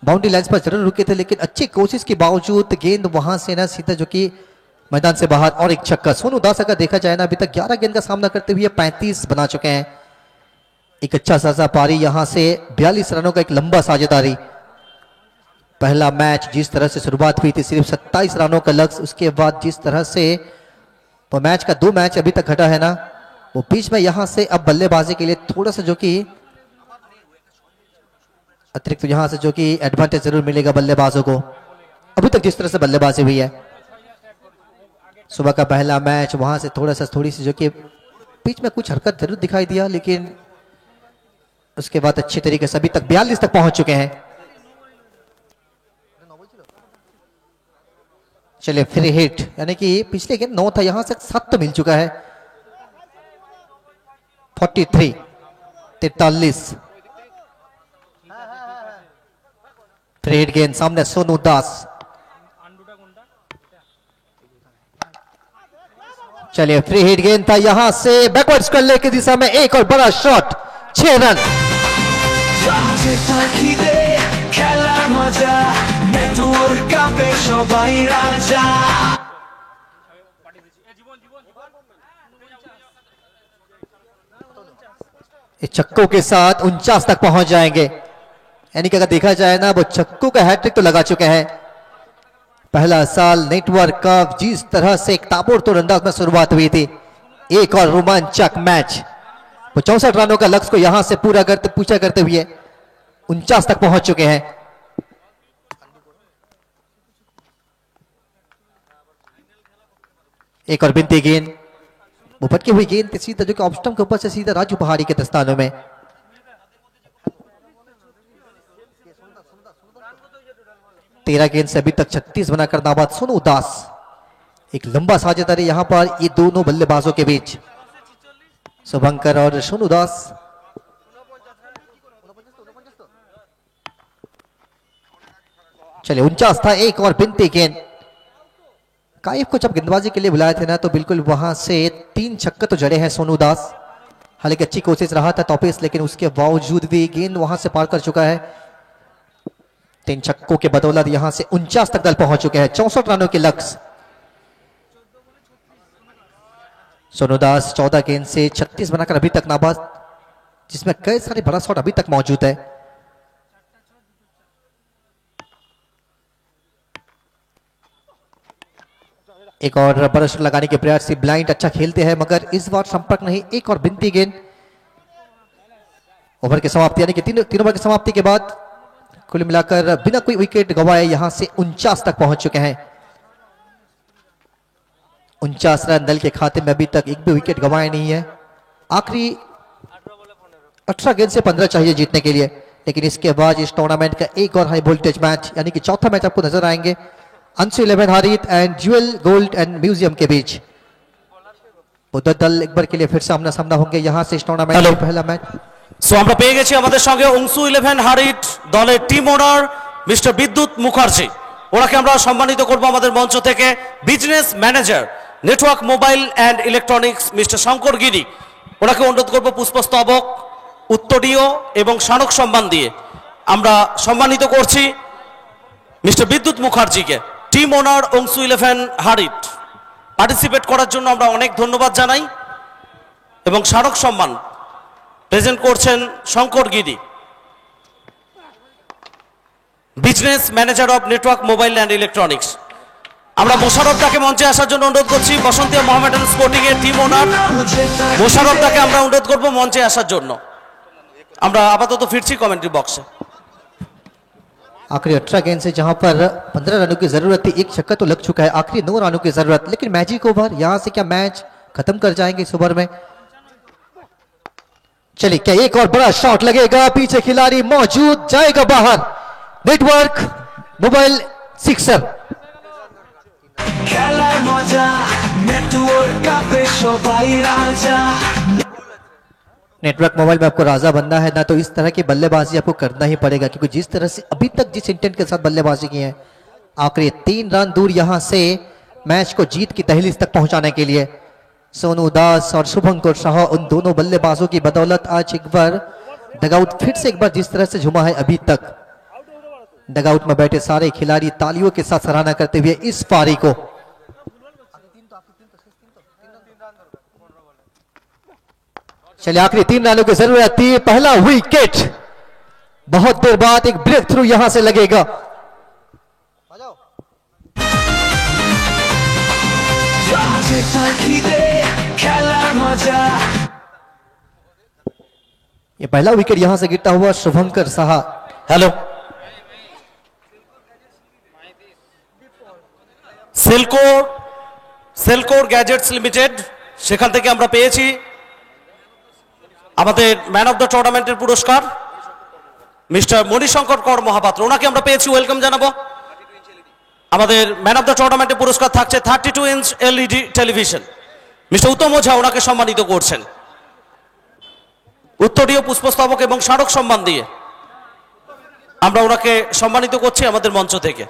बाउंड्री लाइन पर जरूर रुके थे, लेकिन अच्छी कोशिश के बावजूद गेंद वहां से ना सीधा जो कि मैदान से बाहर। और एक छक्का सोनू दास अगर देखा जाए ना अभी तक 11 गेंद का सामना करते हुए 35 बना चुके हैं। एक अच्छा सा पारी यहां से 42 रनों का एक लंबा साझेदारी। पहला मैच जिस तरह से शुरुआत हुई थी सिर्फ 27 रनों का लक्ष्य, उसके बाद जिस तरह से वो मैच का 2 मैच अभी तक घटा है ना, वो बीच में यहां से अब बल्लेबाजी के लिए थोड़ा सा जो कि अतिरिक्त यहां से जो कि एडवांटेज जरूर मिलेगा बल्लेबाजों को। अभी तक जिस तरह से बल्लेबाजी हुई है, सुबह का पहला मैच वहां से थोड़ी सी जो कि बीच में कुछ हरकत जरूर दिखाई दिया, लेकिन उसके बाद अच्छी तरीके से अभी तक 42 तक पहुंच चुके हैं। चलिए फ्री हिट, यानी कि पिछले गेंद 9 था, यहां से 7 तो मिल चुका है। 43, 43 फ्री हिट गेंद, सामने सोनू दास। चलिए फ्री हिट गेंद था, यहां से बैकवर्ड स्क्वायर की दिशा में एक और बड़ा शॉट, 6 रन। খেলার মজা নেটওয়ার্ক কাপে সবাই রাজা इस छक्कों के साथ 49 तक पहुंच जाएंगे, यानी कि अगर देखा जाए ना वो छक्कों का हैट्रिक तो लगा चुके हैं। पहला साल नेटवर्क कप जिस तरह से एक ताबड़तोड़ अंदाज में शुरुआत हुई थी, एक और रोमांचक मैच, वो 64 रनों का लक्ष्य को यहां से पूरा करते हुए 49 तक पहुंच चुके हैं। एक और बिनती गेंद, वो भटकी हुई गेंद सीधा जो कि ऑफ स्टंप के ऊपर से सीधा राजू पहाड़ी के दस्तानों में। तेरह गेंद से अभी तक 36 बनाकर नाबाद सोनू दास। एक लंबा साझेदारी यहां पर ये दोनों बल्लेबाजों के बीच, शुभंकर और सोनू दास। चलिए 49 था, एक और बिनती गेंद। काइफ को जब गेंदबाजी के लिए बुलाए थे ना तो बिल्कुल वहां से 3 छक्के तो जड़े हैं सोनू दास। हालांकि अच्छी कोशिश रहा था टॉपिस, लेकिन उसके बावजूद भी गेंद वहां से पार कर चुका है। 3 छक्कों के बदौलत यहां से 49 तक दल पहुंच चुके हैं, 64 रनों के लक्ष्य। सोनू दास 14 गेंद से 36 बनाकर अभी तक नाबाद, जिसमें कई सारे बड़ा शॉट अभी तक मौजूद है। एक और बड़ा शॉट लगाने के प्रयास से ब्लाइंड अच्छा खेलते हैं, मगर इस बार संपर्क नहीं। एक और बिनती गेंद। ओवर की समाप्ति, यानी कि तीन ओवर की समाप्ति के बाद कुल मिलाकर बिना कोई विकेट गंवाए यहां से 49 तक पहुंच चुके हैं। 49 रन दल के खाते में, अभी तक एक भी विकेट गंवाए नहीं है। आखिरी 18 गेंद से 15 चाहिए जीतने के लिए, लेकिन इसके बाद इस टूर्नामेंट का एक और हाई वोल्टेज मैच, यानी कि चौथा मैच आपको नजर आएंगे Anshu 11 Harit and jewel gold and museum के बीच उधर दल एक बार के लिए फिर सामना सामना होंगे यहाँ से इस टूर्नामेंट Hello. का पहला मैच। সো আমরা পেয়ে গেছি আমাদের সঙ্গে অংশু 11 হারিট দলের টিম ওনার মিস্টার বিদ্যুৎ মুখার্জি। ওনাকে আমরা সম্মানিত করব আমাদের মঞ্চ থেকে। Business manager network mobile and electronics mister Shankar Giri, ওনাকে অনুরোধ করব পুষ্পস্তবক, উত্তরীয় এবং স্মারক সম্মান দিয়ে আমরা সম্মানিত করছি মিস্টার বিদ্যুৎ মুখার্জিকে। টিম ওনার অংশু 11 হারিট পার্টিসিপেট করার জন্য আমরা অনেক ধন্যবাদ জানাই এবং স্মারক সম্মান প্রেজেন্ট করছেন Shankar Giri, business manager of network mobile and electronics. আমরা মোশারফ দাকে মঞ্চে আসার জন্য অনুরোধ করছি, বসন্তিয়া মোহামেডান স্পোর্টিং এর টিম ওনার মোশারফ দাকে আমরা অনুরোধ করব মঞ্চে আসার জন্য। আমরা আপাতত ফিরছি কমেন্ট্রি বক্সে। आखिरी 18 गेंद से जहां पर 15 रनों की जरूरत थी, एक छक्का तो लग चुका है, आखिरी 9 रनों की जरूरत, लेकिन मैजिक ओवर यहां से क्या मैच खत्म कर जाएंगे इस ओवर में। चलिए क्या एक और बड़ा शॉट लगेगा, पीछे खिलाड़ी मौजूद, जाएगा बाहर, नेटवर्क मोबाइल सिक्सर। খেলার মজা নেটওয়ার্ক কাপে সবাই রাজা नेटवर्क मोबाइल में आपको राजा बनना है ना, तो इस तरह की बल्लेबाजी आपको करना ही पड़ेगा, क्योंकि जिस तरह से अभी तक जिस इंटेंट के साथ बल्लेबाजी की है, आखिरी 3 रन दूर यहां से मैच को जीत की दहलीज तक पहुंचाने के लिए सोनू दास और शुभंकर शाह, उन दोनों बल्लेबाजों की बदौलत आज एक बार डगआउट फिर से एक बार जिस तरह से झुमा है, अभी तक डगआउट में बैठे सारे खिलाड़ी तालियों के साथ सराहना करते हुए इस पारी को। चलिए आखिरी 3 रनों की जरूरत थी, पहला विकेट, बहुत देर बाद एक ब्रेक थ्रू यहां से लगेगा। যেটা খিদে খেলার মজা ये पहला विकेट यहां से गिरता हुआ शुभंकर साहा। হ্যালো, সেলকোর গ্যাজেটস লিমিটেড, সেখান থেকে আমরা পেয়েছি আমাদের ম্যান অফ দ্য টুর্নামেন্টের পুরস্কার মিস্টার মণিশঙ্কর কর মহাপাত্র, ওনাকে আমরা পেয়েছি, ওয়েলকাম জানাবো। আমাদের ম্যান অফ দ্য টুর্নামেন্টের পুরস্কার থাকছে 32 inch LED television, mister Uttam ওঝা ওনাকে সম্মানিত করছেন উত্তরীয় পুষ্পস্তবক এবং স্মারক সম্মান দিয়ে আমরা ওনাকে সম্মানিত করছি আমাদের মঞ্চ থেকে।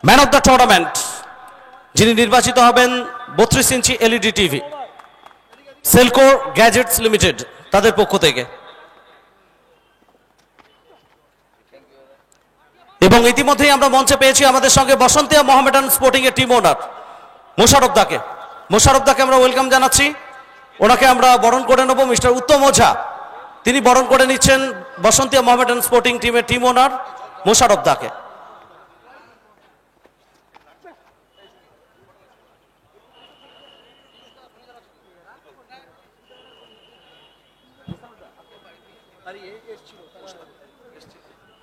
ম্যান অফ দ্য টুর্নামেন্ট যিনি নির্বাচিত হবেন 32 inch LED TV সেলকোর gadgets limited তাদের পক্ষ থেকে। এবং ইতিমধ্যেই আমরা মঞ্চে পেয়েছি আমাদের সঙ্গে বসন্তিয়া মোহামেডান স্পোর্টিং এর টিম ওনার মোশারফ দাকে। মোশারফ দাকে আমরা ওয়েলকাম জানাচ্ছি, ওনাকে আমরা বরণ করে নেব। মিস্টার উত্তম ওঝা তিনি বরণ করে নিচ্ছেন বসন্তিয়া মোহামেডান স্পোর্টিং টিমের টিম ওনার মোশারফ দাকে।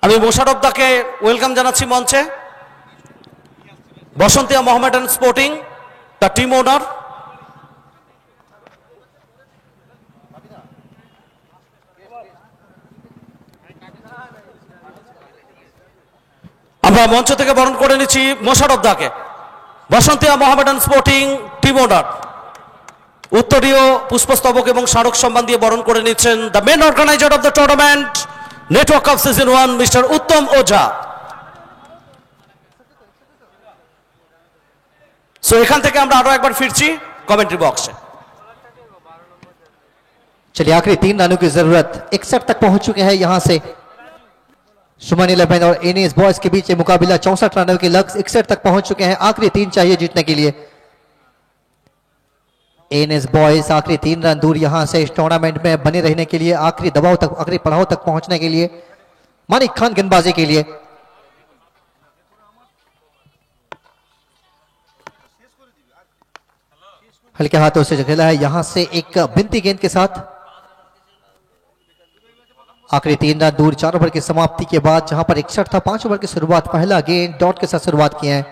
আমি মোশারফ দাকে ওয়েলকাম জানাচ্ছি মঞ্চে, বসন্তিয়া মোহামেডান স্পোর্টিং তার টিম ওনার। আমরা মঞ্চ থেকে বরণ করে নিচ্ছি মোশারফ দাকে, বসন্তিয়া মোহামেডান স্পোর্টিং টিম ওনার। উত্তরীয় পুষ্পস্তবক এবং স্মারক সম্মান দিয়ে বরণ করে নিচ্ছেন the main organizer of the tournament network of season 1 mister Uttam Ojha. So এখান থেকে আমরা আরো একবার ফিরছি কমেন্ট্রি বক্সে। चलिए आखिरी 3 रनों की जरूरत, 61 तक पहुंच चुके हैं यहां से सुमन 11 और एनएस बॉयज के बीच ये मुकाबला 64 रनों के लक्ष्य 61 तक पहुंच चुके हैं, आखिरी 3 चाहिए जीतने के लिए। एनएस बॉयज आखिरी 3 रन दूर यहां से इस टूर्नामेंट में बने रहने के लिए, आखिरी दबाव तक, आखिरी पड़ाव तक पहुंचने के लिए, मानिक खान गेंदबाजी के लिए। हल्के हाथों से खेला है यहां से एक बिनती गेंद के साथ, आखिरी 3 रन दूर 4 ओवर की समाप्ति के बाद, जहां पर 61 था, 5 ओवर की शुरुआत, पहला गेंद डॉट के साथ शुरुआत किए हैं।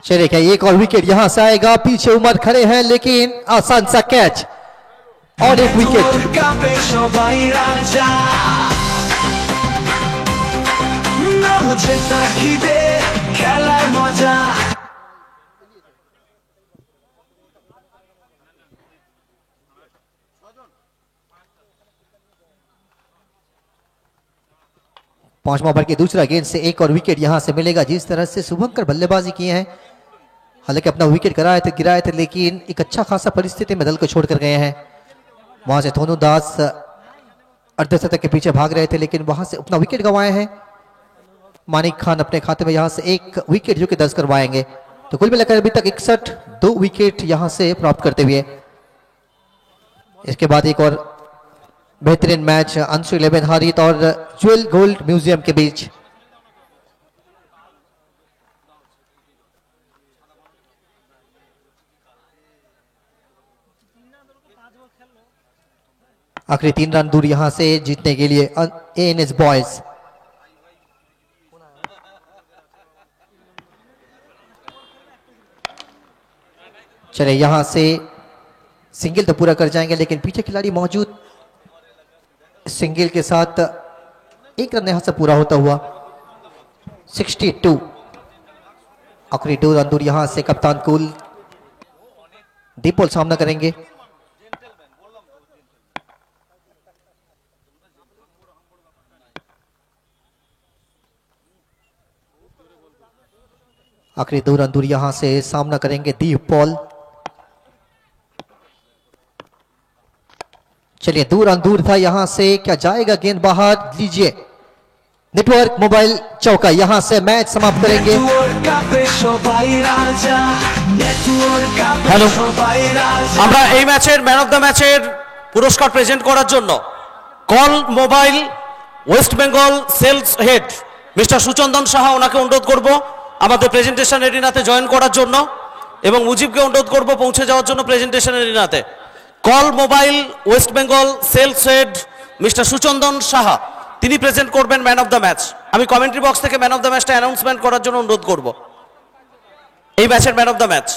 चलिए क्या एक और विकेट यहां से आएगा, पीछे उमर खड़े हैं लेकिन आसान सा कैच और एक विकेट। नेटवर्क कापे সবাই রাজা না হচ্ছে তাকিদে খেলার মজা। पांचवा ओवर के दूसरा गेंद से एक और विकेट यहां से मिलेगा। जिस तरह से शुभंकर बल्लेबाजी किए हैं, हालांकि अपना विकेट गिराए थे लेकिन एक अच्छा खासा परिस्थिति में दल को छोड़कर गए हैं। वहां से थोनू दास अर्धशतक के पीछे भाग रहे थे लेकिन वहां से अपना विकेट गंवाए हैं। मानिक खान अपने खाते में यहां से एक विकेट जो कि दर्ज करवाएंगे। तो कुल मिलाकर अभी तक 61 2 विकेट यहां से प्राप्त करते हुए। इसके बाद एक और बेहतरीन मैच अंशु 11 हारित और ज्वेल गोल्ड म्यूजियम के बीच। आखिरी 3 रन दूर यहां से जीतने के लिए एएनएस बॉयज। चले यहां से सिंगल तो पूरा कर जाएंगे लेकिन पीछे खिलाड़ी मौजूद, सिंगल के साथ एक रन यहां से पूरा होता हुआ 62। आखिरी 2 रन दूर यहां से कप्तान कुल दीपोल सामना करेंगे। आखिरी 2 रन दूर यहां से सामना करेंगे दीपॉल। चलिए 2 रन दूर था यहां से, क्या जाएगा गेंद बाहर? लीजिए नेटवर्क मोबाइल चौका, यहां से मैच समाप्त करेंगे। नेटवर्क कापे সবাই রাজা নেটওয়ার্ক কাপে হ্যালো, সবাই রাজা। আমরা এই ম্যাচের ম্যান অফ দ্য ম্যাচের পুরস্কার প্রেজেন্ট করার জন্য call mobile West Bengal sales head mister Suchandan Saha ওনাকে অনুরোধ করব আমাদের প্রেজেন্টেশন এরিনাতে জয়েন করার জন্য, এবং মুজিবকে অনুরোধ করব পৌঁছে যাওয়ার জন্য প্রেজেন্টেশন এরিনাতে। Call mobile West Bengal sales head mister Suchandan Saha, তিনি প্রেজেন্ট করবেন ম্যান অফ দ্য ম্যাচ। আমি কমেন্ট্রি বক্স থেকে ম্যান অফ দ্য ম্যাচটা অ্যানাউন্সমেন্ট করার জন্য অনুরোধ করব। এই ম্যাচের ম্যান অফ দ্য ম্যাচ